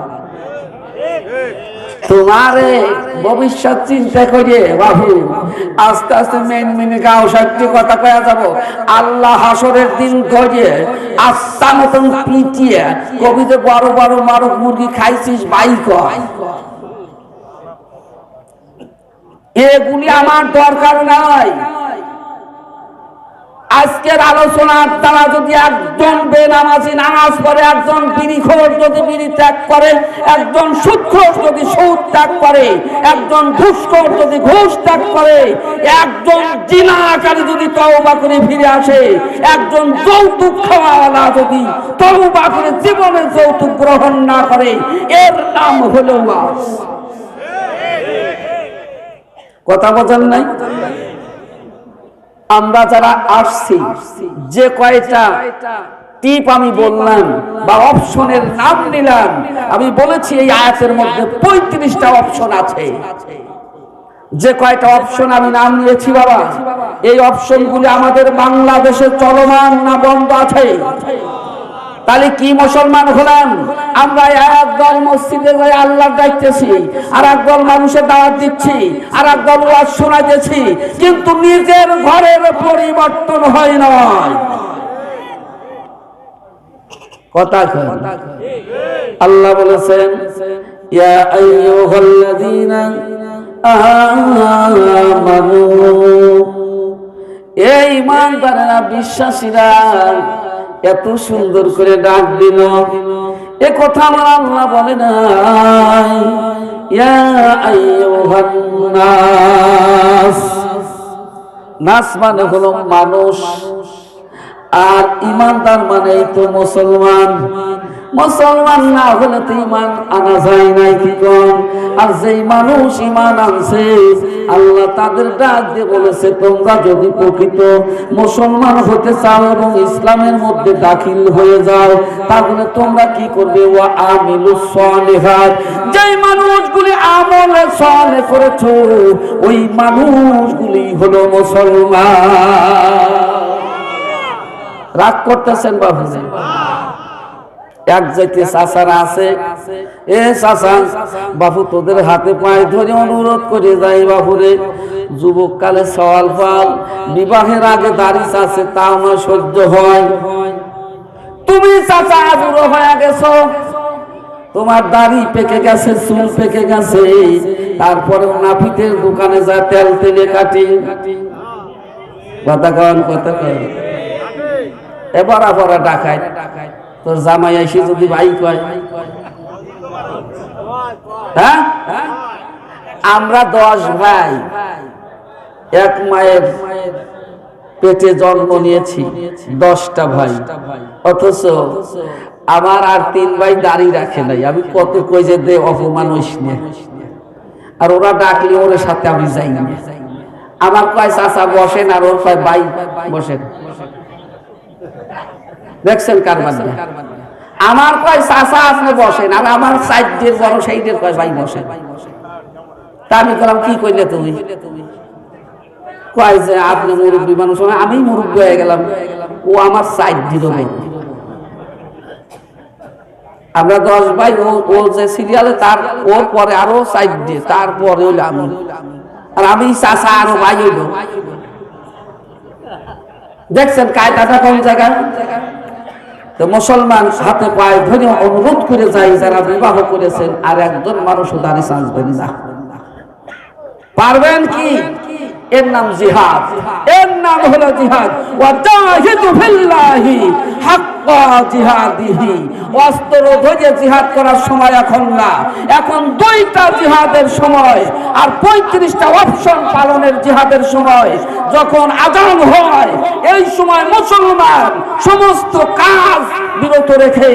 তোমারে ভবিষ্যৎ চিন্তা করিয়ে বাবু আস্তে আস্তে মেনে গাও সত্যি কথা কয়া যাব। আল্লাহ হাসরের দিন করিয়ে আস্তা মতন পিটিয়ে কবিতে বড় বড় মারক মুরগি খাইছিস ভাই কয়, এগুলি আমার দরকার নাই। আজকের আলোচনার দ্বারা যদি একজন বেনামাজি নামাজ পড়ে, একজন বিড়িখোর যদি বিড়ি ত্যাগ করে, একজন সুদখোর যদি সুদ ত্যাগ করে, একজন ঘুষখোর যদি ঘুষ ত্যাগ করে, একজন জিনাকারী যদি তওবা করে ফিরে আসে, একজন যৌতুক খাওয়াওয়ালা যদি তওবা করে জীবনে যৌতুক গ্রহণ না করে, এর নাম হলো ওয়াজ। কথা বলেন নাই? আমরা যারা আসছি, যে কয়টা টিপ আমি বললাম বা অপশনের নাম নিলাম, আমি বলেছি এই আয়াতের মধ্যে 35টা অপশন আছে। যে কয়টা অপশন আমি নাম নিয়েছি বাবা, এই অপশনগুলি আমাদের বাংলাদেশে চলমান না বন্ধ আছে? তাহলে কি মুসলমান হলাম আমরা? একদল মসজিদে যাই আল্লাহর ডাকতেছি, আর একদল মানুষের দাওয়াত দিচ্ছি, আর একদল ওয়াজ শোনাতেছি, কিন্তু নিজের ঘরের পরিবর্তন হয় না। কথা কয় আল্লাহ বলেছেন, ইয়া আইয়ুহাল্লাযীনা আমানু, এই ঈমানদারেরা, বিশ্বাসীরা, এত সুন্দর করে ডাক দিল। এ কথা আমার আল্লাহ বলে নাই। ইয়া আইয়ুহান নাস, নাস মানে হলো মানুষ। আর ইমানদার মানেই তো মুসলমান। মুসলমান না হলে তো ইমান আনা যায় নাই, কি কম। আর যেই মানুষ ইমান আনছে আল্লাহ তাদের ডাক দিয়ে বলেছে, তোমরা যদি প্রকৃত মুসলমান হতে চাও এবং ইসলামের মধ্যে দাখিল হয়ে যাও, তাহলে তোমরা কি করবে? ওয়া আমিলুস সালিহাত। যেই মানুষগুলি আমলে সালেহ করেছো ওই মানুষগুলি হলো মুসলমান। রাগ করতেছেন বাবু? এক জাতি চাচারা আছে, এ চাচা বাবু তোদের হাতে পায়ে ধরে অনুরোধ করে যাই, বাবুরে যুবক কালে সওয়াল ফাল, বিবাহের আগে দাড়ি আছে তা আমার সহ্য হয়। তুমি চাচা বুড়ো হয়ে গেছো, তোমার দাড়ি পেকে গেছে, চুল পেকে গেছে, তারপরে নাপিতের দোকানে যা তেল তেলে কাটি। কথা কন, কথা কন। এবার আবার ডাকায় তোর জামাই এসে যদি ভাই কয়, হ্যাঁ আমরা 10 ভাই এক মায়ের পেটে জন্ম নিয়েছি, 10টা ভাই, অথচ আমার আর 3 ভাই দাড়ি রাখে নাই। আমি কত কই যে দে অপমান হইস না, আর ওরা ডাকলে ওর সাথে আমি যাই না। আমার কয় চাচা বসেন, আর ওর কয় ভাই বসেন। দেখছেন কারবার? আমার কয় চাচা আপনি বসেন, আর আমার সাইডের বড় সাইডের কয় ভাই বসেন। তা আমি বললাম কি কইলে তুমি? কয় যে আপনি মুরব্বী মানুষ, আমি মুরব্বী হয়ে গেলাম, ও আমার সাইড দিল। আমরা 10 ভাই, ও যে সিরিয়ালে তার ওর পরে আরো সাইড দিয়ে, তারপরে হইল আমি, আর আমি চাচা আরো ভাই হইল। দেখছেন কায়দাটা কোন জায়গায়? তো মুসলমান হাতে পায়ে ধরে অনুরোধ করে যাই, যারা বিবাহ করেছেন আর একজন মানুষও দাঁড়িয়ে সাজবেন না। পারবেন কি? এর নাম জিহাদ, এর নাম হলো জিহাদ। ওয়াজাহিদু ফিল্লাহি হাক্কা জিহাদিহি। অস্ত্র ধরে জিহাদ করার সময় এখন না, এখন 2টা জিহাদের সময় আর 35টা অপশন পালনের জিহাদের সময়। যখন আযান হয় এই সময় মুসলমান সমস্ত কাজ বিরত রেখে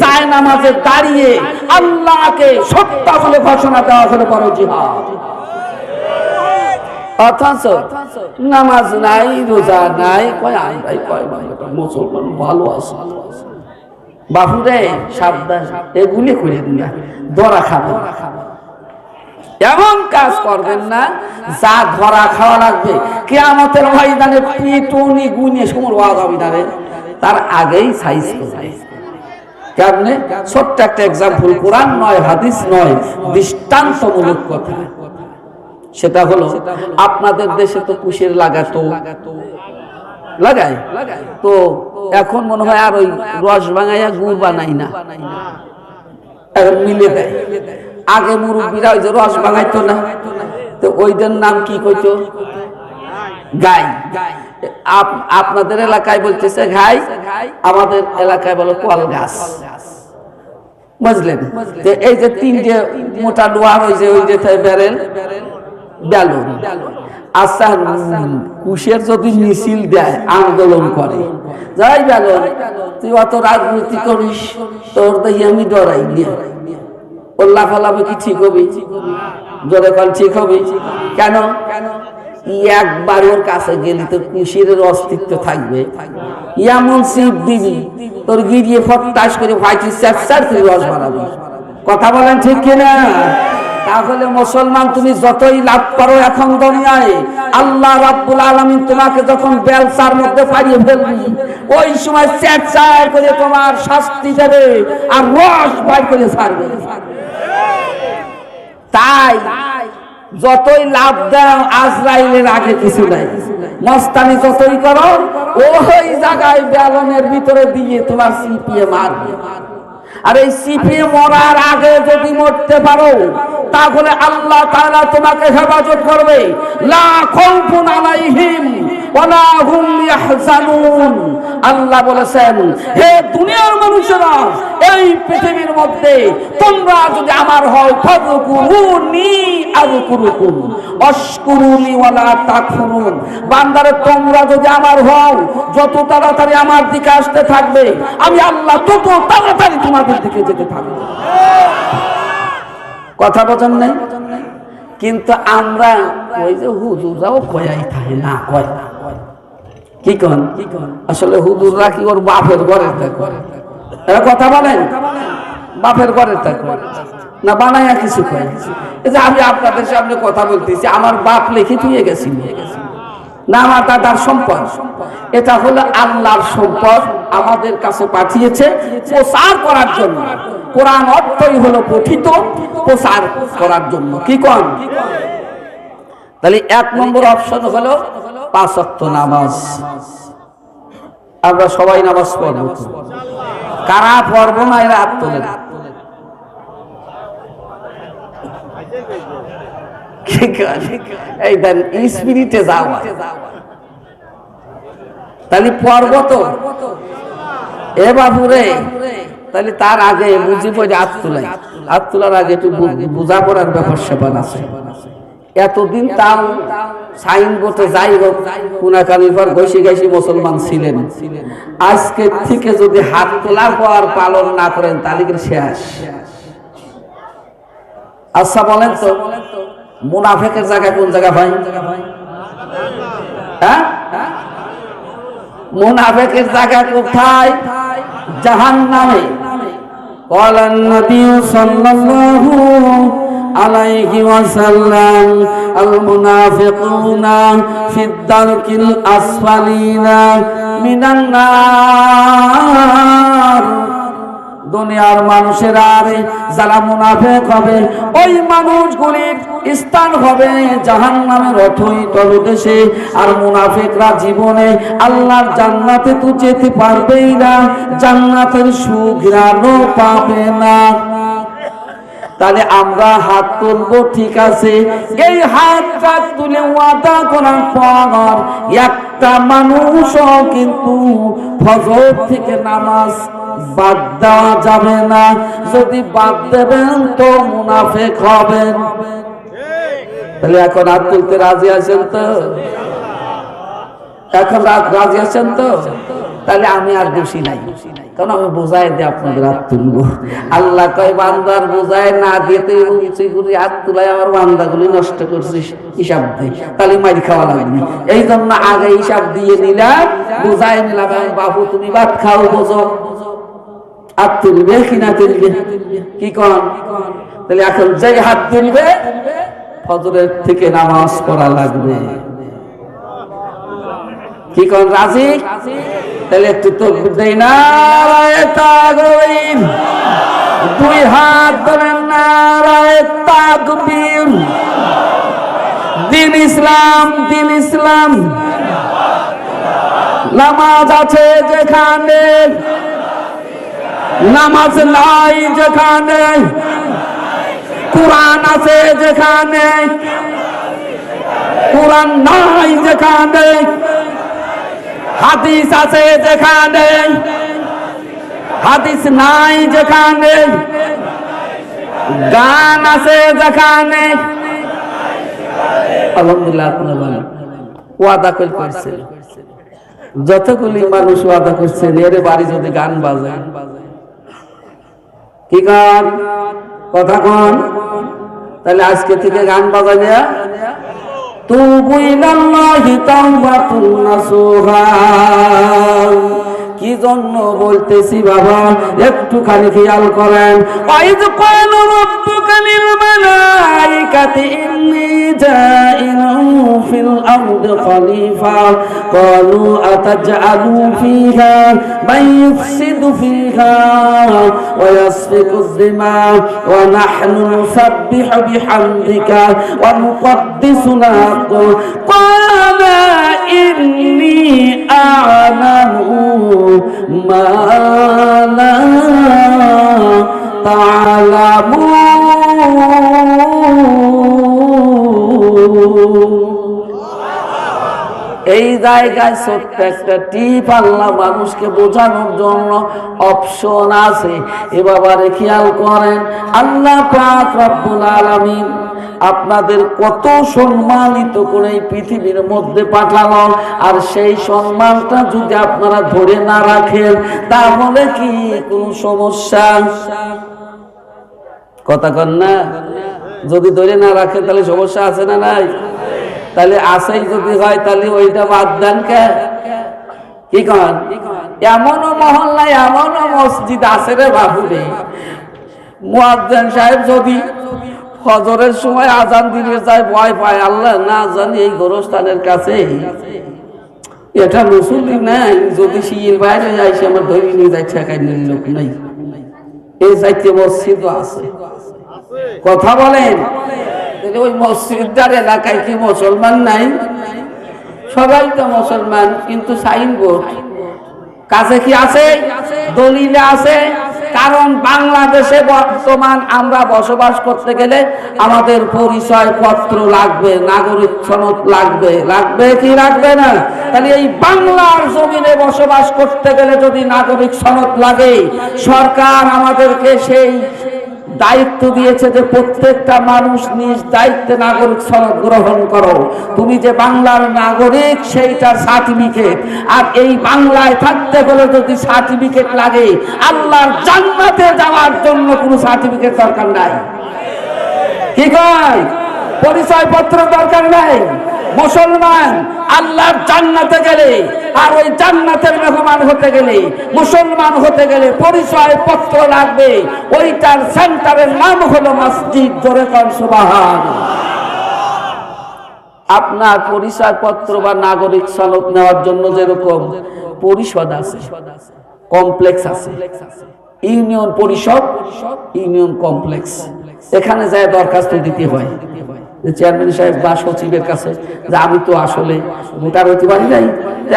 যায় নামাজে দাঁড়িয়ে আল্লাহকে সত্য বলে ঘোষণা দেওয়া হলো বড় জিহাদ। অথচ নামাজ নাই, রোজা নাই, কয় আমরাই কয় মুসলমান ভালো আছে। বাবুরে সাবধান, এগুলি করে না, ধরা খাবে। এমন কাজ করবেন না যা ধরা খাওয়া লাগবে। কিয়ামতের ময়দানে পিটুনি গুনে সমর ওয়াজ হবে না, তার আগেই সাইজ করবে। কেমনে? ছোট্ট একটা এক্সাম্পল, কোরআন নয়, হাদিস নয়, দৃষ্টান্তমূলক কথা। সেটা হলো আপনাদের দেশে তো কুশের লাগাতো, লাগায় তো এখন মনে হয় আর ওই রস ভাঙাইয়া গুড় বানাই না, এখন মিলে দেয়। আগে মুরব্বীরা ওই যে রস ভাঙাইতো না, তো ওইটার নাম কি কইতো? গাই। আপনাদের এলাকায় বলতেছে ঘাই, আমাদের এলাকায় বলো কল গাছ। বুঝলেন? এই যে 3টে মোটা লোহার ওই যে বেরেল বেলুন। আচ্ছা, কুশের যদি মিছিল দেয়, আন্দোলন করে, যাই বেলুন তুই অত রাজনীতি করিস, তোর দেখি আমি ডরাই নিয়ে ওর লাফালাফি কি ঠিক হবি? জোরে কল ঠিক হবি? কেন? একবার ওর কাছে গেলি তোর কুশির অস্তিত্ব থাকবে, এমন সিপ দিবি তোর গিরিয়ে ফটাস করে ভাইটি স্যাপসার তুই রস বানাবি। কথা বলেন ঠিক কিনা? তাহলে মুসলমান তুমি যতই লাভ করো এখন দুনিয়ায়, আল্লাহ রাব্বুল আলামিন তোমাকে যখন বেলসার মধ্যে পাড়িয়ে ফেলবি, ওই সময় স্যাপসার করে তোমার শাস্তি দেবে আর রস বাইর করে ছাড়বে। তাই যতই লাভ দাও আজরাইলের আগে কিছু নাই। মস্তানি যতই করো ওই জায়গায় বেলনের ভিতরে দিয়ে তোমার সিপিয়ে মারবে। আর এই সিপিয়ে মরার আগে যদি মরতে পারো তাহলে আল্লাহ তাআলা তোমাকে হেফাজত করবে। লা খাউফুন আলাইহিম ওয়ালা হুম ইয়াহজানুন। আল্লাহ বলেছেন, হে দুনিয়ার মানুষেরা, এই পৃথিবীর মধ্যে তোমরা যদি আমার হও ফাযকুরুনি আযকুরুকুম ওয়াশকুরুলি ওয়ালা তাকফুরুন। বান্দারে তোমরা যদি আমার হও, যত তাড়াতাড়ি আমার দিকে আসতে থাকবে আমি আল্লাহ তত তাড়াতাড়ি তোমাদের দিকে যেতে থাকবো। কথা বোঝেন নাই? কিন্তু আমরা ওই যে হুজুররাও কয়াই থাকে না, কয় কি কন আসলে হুজুররা কি ওর বাপের ঘরে করে কথা বলেন, বাপের ঘরে না বানায়া কিছু কয়। এই যে আমি আপনাদের সামনে কথা বলতেছি, আমার বাপ লিখে দিয়ে গেছি না আমার দাদার সম্পদ, এটা হলো আল্লাহর সম্পদ, আমাদের কাছে পাঠিয়েছে প্রচার করার জন্য। কোরআন অর্থই হলো পঠিত, প্রচার করার জন্য। কি কন? তাহলে 1 নম্বর অপশন হলো 5 ওয়াক্ত নামাজ। আমরা সবাই নামাজ পড়ব, কারা পড়ব না এরা হাত তোলেন। এই দেন স্পিরিটে যাওয়া, তাহলে পড়ব তো এ বাবু রে। তাহলে তার আগে বুঝি পড়ে হাত তোলাই, হাত তোলার আগে একটু বোঝা পড়ার ব্যাপার সেপার আছে। এতদিন তাও সাইনবোর্ডে যাই হোক কোনাকানির পর ঘষে ঘষে মুসলমান ছিলেন, আজকে থেকে যদি হাত তোলার পর পালন না করেন তাহলে কিন্তু শেষ। আচ্ছা বলেন তো মুনাফিকের জায়গা কোন জায়গা ভাই? হ্যাঁ, মুনাফিকের জায়গা কোথায়? জাহান্নামে। قال النبي صلى الله عليه وسلم المنافقون في الدرك الأسفلين من النار। দুনিয়ার মানুষেরা যারা মুনাফিক হবে ওই মানুষগুলির স্থান হবে জাহান্নামের অথই তলদেশে। আর মুনাফিকরা জীবনে আল্লাহর জান্নাতে তো যেতে পারবেই না, জান্নাতের সুঘ্রাণও পাবে না। তাহলে আমরা হাত তুলবো, ঠিক আছে, এই হাতটা তুলে ওয়াদা করার পর একটা মানুষও কিন্তু ফজর থেকে নামাজ বাদ দেওয়া যাবে না। যদি বাদ দেবেন তো মুনাফিক হবেন। তাহলে এখন হাত তুলতে রাজি আছেন তো? এখন রাজি আছেন তো? তাহলে আমি আর দোষী নাই, কারণ আমি বোঝাই দিয়ে আপনাদের হাত তুলবো। আল্লাহ কয় বান্দার বোঝায় না দিতে হাত তুলাই আমার বান্দাগুলি নষ্ট করছিস, হিসাব দেয়, তাহলে মারি খাওয়া লাগবে। এই জন্য আগে হিসাব দিয়ে নিলাম, বোঝাই নিলাম বাবু তুমি ভাত খাও, বোঝো হাত তুলবে কিনা তুলবে, কি কন? তাহলে এখন যে হাত তুলবে ফজরের থেকে নামাজ পড়া লাগবে। কি কন, রাজি? তাহলে একটু তাকবীর দেই না, তাকবীর, 2 হাত ধরেন, নারায়ে তাকবীর। দিন ইসলাম, দিন ইসলাম। নামাজ আছে যেখানে, নামাজ নাই যেখানে, কোরআন আছে যেখানে, কোরআন নাই যেখানে, হাদিস আছে যেখানে, হাদিস নাই যেখানে, গান আছে যেখানে। আলহামদুলিল্লাহ, আপনারা বলেন ওয়াদা করছে, যতগুলি মানুষ ওয়াদা করছে এর বাড়ি যদি গান বাজায়, কি গান? কথা কন। তাহলে আজকে থেকে গান বাজায় না। তুবু ইলাল্লাহি তাওবাতুন নাসুহা। কি জন্য বলতেছি বাবা একটুখানি খেয়াল করেন। ওয়াইদ ক্বালা রাব্বুকা লিল মালাইকাতি ইন্নী জাইলুন ফিল আরদি খলিফা ক্বালু আতাজআলু ফিহা মান ইউফসিদু ফিহা ওয়া ইয়াসফিকু দিমা ওয়া নাহনু নুসাব্বিহু বিহামদিকা ওয়া নুকদ্দিসু লাক ক্বালা ইন্নী আ'লামু মা লা তা'লামুন। এই জায়গায় ছোট্ট একটা টিপ আল্লাহ মানুষকে বোঝানোর জন্য অপশন আছে। এ বাবারে খেয়াল করেন, আল্লাহ পাক রব্বুল আলামিন আপনাদের কত সম্মানিত করে এই পৃথিবীর মধ্যে পাঠালো, আর সেই সম্মানটা যদি আপনারা ধরে না রাখেন তাহলে কি কোনো সমস্যা? কথা কন না? যদি ধরে না রাখেন তাহলে সমস্যা আছে না নাই? তাহলে আছেই যদি হয় তাহলে ওইটা বাদ দেন কে? কি কন? এমনও মহল্লায় এমনও মসজিদ আছে রে বাবুরে, মুয়াজ্জিন সাহেব যদি ফজরের সময় আজান দিতে যায় ভয় পায়, আল্লাহ না জানি এই গোরস্থানের কাছে এটা মুসলিম নাই, যদি শিল বাইরে যায় সে আমার ধরে নিয়ে যায়, ঠেকাই নিয়ে লোক নাই। এই চাইতে মসজিদ আছে। কথা বলেন, ওই মসজিদটার এলাকায় কি মুসলমান নাই? সবাই তো মুসলমান, কিন্তু সাইনবোর্ড কাছে কি আছে? দলিলে আছে। কারণ বাংলাদেশে বর্তমান আমরা বসবাস করতে গেলে আমাদের পরিচয় পত্র লাগবে, নাগরিক সনদ লাগবে। লাগবে কি লাগবে না? তাহলে এই বাংলার জমিনে বসবাস করতে গেলে যদি নাগরিক সনদ লাগে, সরকার আমাদেরকে সেই দায়িত্ব দিয়েছে যে প্রত্যেকটা মানুষ নিজ দায়িত্বে নাগরিক সনদ গ্রহণ করো। তুমি যে বাংলার নাগরিক সেইটা সার্টিফিকেট। আর এই বাংলায় থাকতে গেলে যদি সার্টিফিকেট লাগে, আল্লাহর জান্নাতে যাওয়ার জন্য কোনো সার্টিফিকেট দরকার নাই। কি কয়? পরিচয় পত্র দরকার নাই। মুসলমান আল্লাহর জান্নাতে গেলে, আর ওই জান্নাতের মেহমান হতে গেলে, মুসলমান হতে গেলে পরিচয় পত্র লাগবে। ওইটার সেন্টারের নাম হলো মসজিদ। জোরে কোন সুবহানাল্লাহ। আপনার পরিচয় পত্র বা নাগরিক সনদ নেওয়ার জন্য যেরকম পরিষদ আছে, কমপ্লেক্স আছে, ইউনিয়ন পরিষদ, ইউনিয়ন কমপ্লেক্স, এখানে যায় দরখাস্ত দিতে হয় চেয়ারম্যান সাহেব বা সচিবের কাছে যে আমি তো আসলে ভোটার হইতে পারি নাই,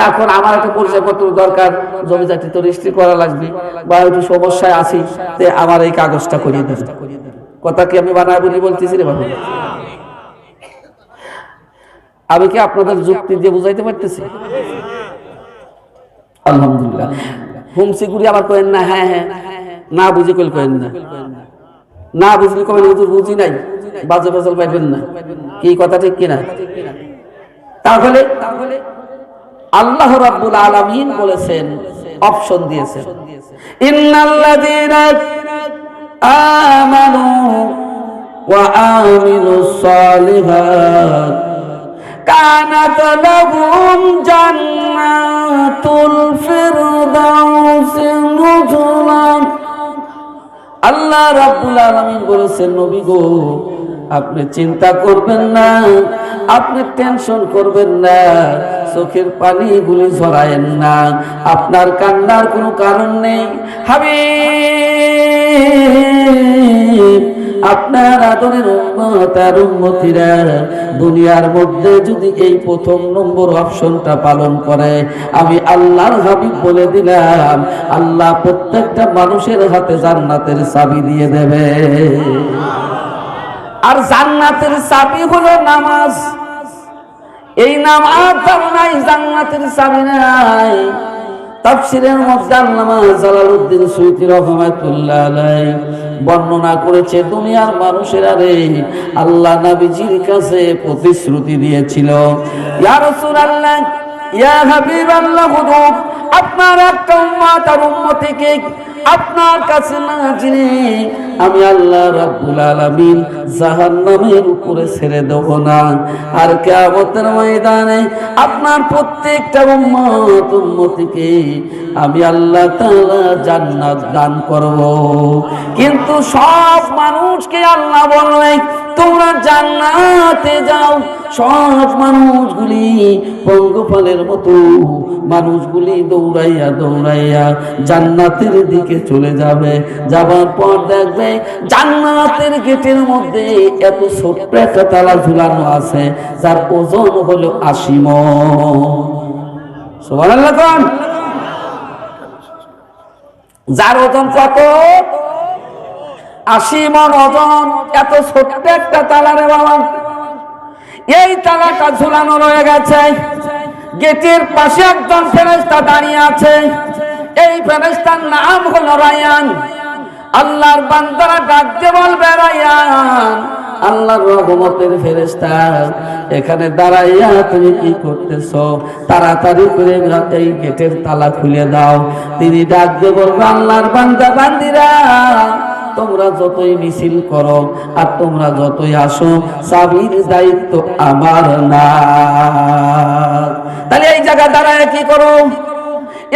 এখন আমার একটা পরিচয়পত্র দরকার, জমি জাতি তো রেজিস্ট্রি করা লাগবে, বা একটু সমস্যায় আছি, আমার এই কাগজটা করিয়ে দেবে। কথা কি আমি বানায় বলি বলতেছি রে বাবু? আমি কি আপনাদের যুক্তি দিয়ে বুঝাইতে পারতেছি? আলহামদুলিল্লাহ। হুমসিগুড়ি আবার করেন না, হ্যাঁ হ্যাঁ না বুঝে কইল করেন না, না বুঝলি কবেন হুজুর বুঝি নাই, বাজে ফসল পাইবেন না। কি কথা ঠিক কিনা? তাহলে আল্লাহ রাব্বুল আলামিন বলেছেন, অপশন দিয়েছেন, ইন্নাল্লাযীনা আমানু ওয়া আমিলুস সালিহাত কানাত লাহুম জান্নাতুল ফিরদাউসি নুজুলা। আল্লাহ রাব্বুল আলামিন বলেছেন, নবী গো আপনি চিন্তা করবেন না, আপনি টেনশন করবেন না, চোখের পানিগুলি ঝরায়েন না, আপনার কান্নার কোনো কারণ নেই। হাবিব আপনার আদরের উম্মত আর উম্মতিরা দুনিয়ার মধ্যে যদি এই প্রথম নম্বর অপশনটা পালন করে, আমি আল্লাহর হাবিব বলে দিলাম, আল্লাহ প্রত্যেকটা মানুষের হাতে জান্নাতের চাবি দিয়ে দেবে। আর জান্নাতের চাবি হলো নামাজ। এই নামাজ যার নাই, জান্নাতের চাবি নাই। তাফসীরের মধ্যে আল্লামা জালালউদ্দিন সুয়ুতী রাহমাতুল্লাহ আলাইহি বর্ণনা করেছে, দুনিয়ার মানুষেরা রে আল্লাহ নবীজির কাছে প্রতিশ্রুতি দিয়েছিল, ইয়া রাসূলুল্লাহ, ইয়া হাবিবাল্লাহ, হুজুর আপনার একটা উম্মত আর উম্মতিকে আপনার কাছে না জেনে আমি আল্লাহ রাব্বুল আলামিন জাহান্নামের উপরে ছেড়ে দেব না। আর কিয়ামতের ময়দানে আপনার প্রত্যেকটা উম্মত উম্মতিকে আমি আল্লাহ তাআলা জান্নাত দান করব। কিন্তু সব মানুষকে আল্লাহ বললেন তোমরা জান্নাতে যাও। সব মানুষগুলি পঙ্গপালের মতো মানুষগুলি দৌড়াইয়া দৌড়াইয়া জান্নাতের দিকে চলে যাবে। যাবার পর দেখবে জান্নাতের গেটের মধ্যে এত ছোট্ট একটা তালা ঝুলানো আছে যার ওজন হলো 80 মণ। সুবহানাল্লাহ কোন? যার ওজন কত? 80 মণ ওজন। এত ছোট্ট একটা তালা রে বাবা। এই তালাটা ঝুলানো রয়ে গেছে। গেটের পাশে একজন ফেরেশতা দাঁড়িয়ে আছে। এই ফেরেশতার নাম হলো রায়ান। আল্লাহর বান্দারা ডাক দিয়ে বলবে, রায়ান, আল্লাহর রহমতের ফেরেশতা, এখানে দাঁড়াইয়া তুমি কি করতেছো? তাড়াতাড়ি করে এই গেটের তালা খুলে দাও। তিনি ডাক দিয়ে বলবে, আল্লাহর বান্দা বান্দিরা, তোমরা যতই মিছিল করো আর তোমরা যতই আসো, চাবির দায়িত্ব আমার না। তাহলে এই জায়গায় দাঁড়ায় কি করো?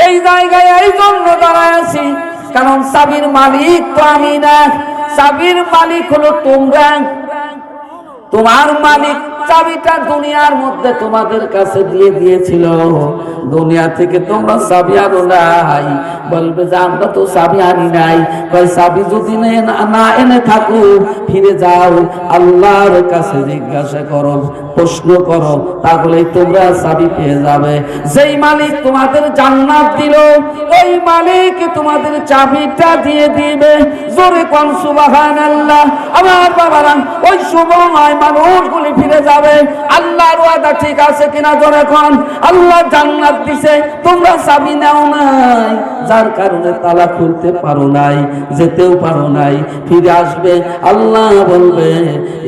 এই জায়গায় এই জন্য দাঁড়ায় আছি কারণ চাবির মালিক তো আমি না, চাবির মালিক হলো তোমরা। তোমার মালিক চাবিটা দুনিয়ার মধ্যে তোমাদের কাছে দিয়ে দিয়েছিল, দুনিয়া থেকে তোমরা চাবি আনো নাই। বলবে যে আমরা তো চাবি আনি নাই। কয় চাবি যদি না এনে থাকো, ফিরে যাও আল্লাহর কাছে জিজ্ঞাসা করো, প্রশ্ন করো, তাহলে তোমরা চাবি পেয়ে যাবে। যেই মালিক তোমাদের জান্নাত দিল, ওই মালিক তোমাদের চাবিটা দিয়ে দিবে। জোরে কোন সুবহানাল্লাহ। আমার বাবারা, ওই সময় মানুষগুলি ফিরে যাবে। আল্লাহর ওয়াদা ঠিক আছে কিনা জোরে কোন। আল্লাহ জান্নাত দিছে, তোমরা চাবি নাও নাই, যার কারণে তালা খুলতে পারো নাই, যেতেও পারো নাই। ফিরে আসবে, আল্লাহ বলবে,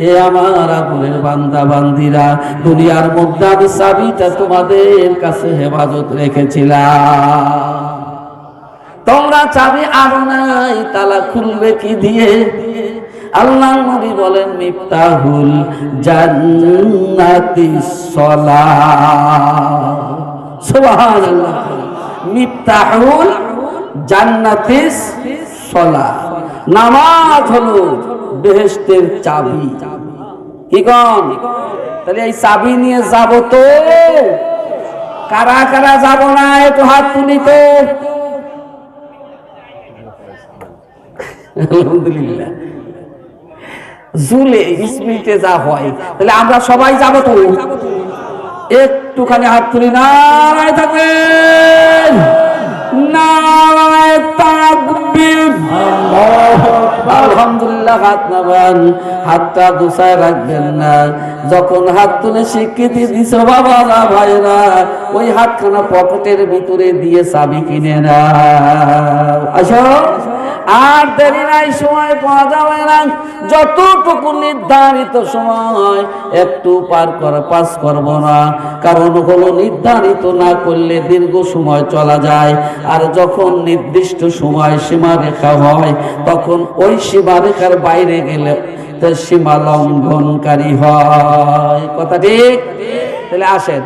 এ আমার আপনের বান্দা বান্দিরা, দুনিয়ার মধ্যে আমি চাবিটা তোমাদের কাছে হেফাজত রেখেছিলাম, তোমরা চাবি আনো নাই, তালা খুলবে কি দিয়ে? আল্লাহ নবী বলেন, মিফতাহুল জান্নাতিস সালাহ। সুবহানাল্লাহ। মিফতাহুল জান্নাতিস সালাহ, নামাজ হলো বেহেশতের চাবি। কি কোন? তাহলে এই চাবি নিয়ে যাব তো? কারা কারা যাব না একটু হাত তুলি তো। আলহামদুলিল্লাহ। জুলে স্পিরিটে যা হয়, তাহলে আমরা সবাই যাব তো? একটুখানি হাত তুলি। নারায়ে তাকবীর, নারায়ে তাকবীর, আল্লাহু আকবার। আলহামদুলিল্লাহ। হাত নামান, হাতটা গুছায় রাখবেন না। যখন হাত তুলে স্বীকৃতি দিছো বাবারা ভাইরা, ওই হাতখানা পকেটের ভিতরে দিয়ে চাবি কিনে নাও। আসো, আর দেরি নাই, সময় পাওয়া যাবে না। যতটুকু নির্ধারিত সময়, একটু পাস করব না। কারণ হলো নির্ধারিত না করলে দীর্ঘ সময় চলা যায়, আর যখন নির্দিষ্ট সময় সীমারেখা হয়, তখন ওই সীমারেখার বাইরে গেলে সীমা লঙ্ঘনকারী হয়। কথা ঠিক? তাহলে আসেন,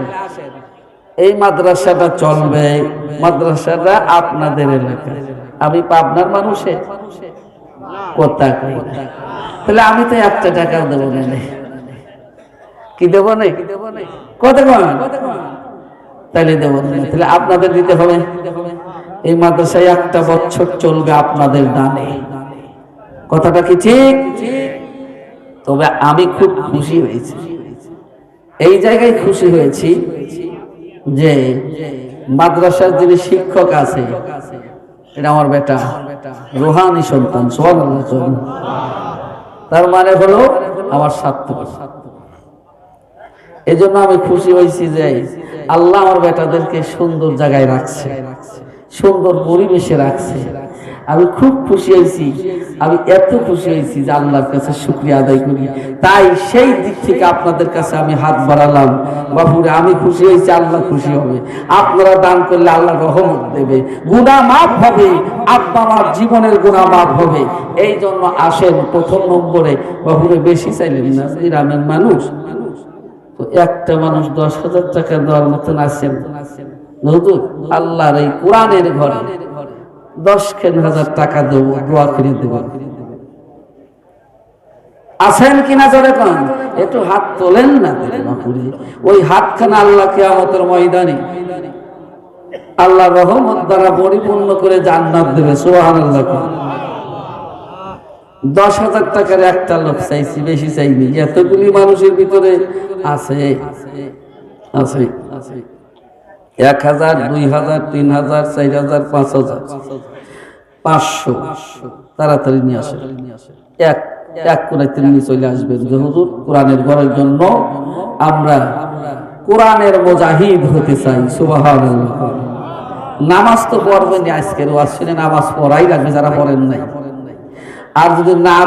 এই মাদ্রাসাটা চলবে, মাদ্রাসাটা আপনাদের এলাকায়। আমি পাবনার মানুষে কথা কই, তাহলে আমি তো একটা টাকাও দেবো না। কি দেবো না? কত কন? তাহলে দেবো না। তাহলে আপনাদের দিতে হবে। এই মাদ্রাসায় একটা বছর চলবে আপনাদের দানে। কথাটা কি ঠিক? তবে আমি খুব খুশি হয়েছি, এই জায়গায় খুশি হয়েছি যে মাদ্রাসার যিনি শিক্ষক আছে, এটা আমার বেটা, রুহানি সন্তান। সুবহানাল্লাহ। তার মানে হলো আমার ছাত্র। এই জন্য আমি খুশি হয়েছি যে আল্লাহ আমার বেটাদেরকে সুন্দর জায়গায় রাখছে, সুন্দর পরিবেশে রাখছে। আমি খুব খুশি হয়েছি। আমি এত খুশি হয়েছি যে আল্লাহর কাছে শুকরিয়া আদায় করি। তাই সেই দিক থেকে আপনাদের কাছে আমি হাত বাড়ালাম। বাপুরে, আমি খুশি হয়েছি, আল্লাহ খুশি হবে। আপনারা দান করলে আল্লাহ রহমত দেবে, গুনাহ মাফ হবে, আব্বা মার জীবনের গুনাহ মাফ হবে। এই জন্য আসেন, প্রথম নম্বরে বাপুরে বেশি চাইলেন না, গ্রামের মানুষ তো একটা মানুষ 10,000 টাকা দেওয়ার মতন আছেন। হুজুর, আল্লাহর এই কোরআনের ঘরে 10,000 টাকা দেবো, দোয়া করে দেব। আছেন কিনা জোরে কোন? একটু হাত তোলেন না। ওই হাতখানা আল্লাহ কিয়ামতের ময়দানে আল্লাহ রহমত দ্বারা পরিপূর্ণ করে জান্নাত দেবে। সুবহানাল্লাহ। 10,000 টাকার একটা লোক চাইছি, বেশি চাইনি। এতগুলি মানুষের ভিতরে আছে 1,000, 2,000, 3,000, 4,000, 5,000, 500 তাড়াতাড়ি নিয়ে আসে। এক করে তিনি চলে আসবেন যে হুজুর, কোরআনের ঘরের জন্য আমরা কোরআনের মুজাহিদ হতে চাই। সুবহানাল্লাহ। নামাজ তো পড়বেন, আজকের ওয়াজ শুনে নামাজ পড়াই লাগবে যারা পড়েন নাই। আর যদি না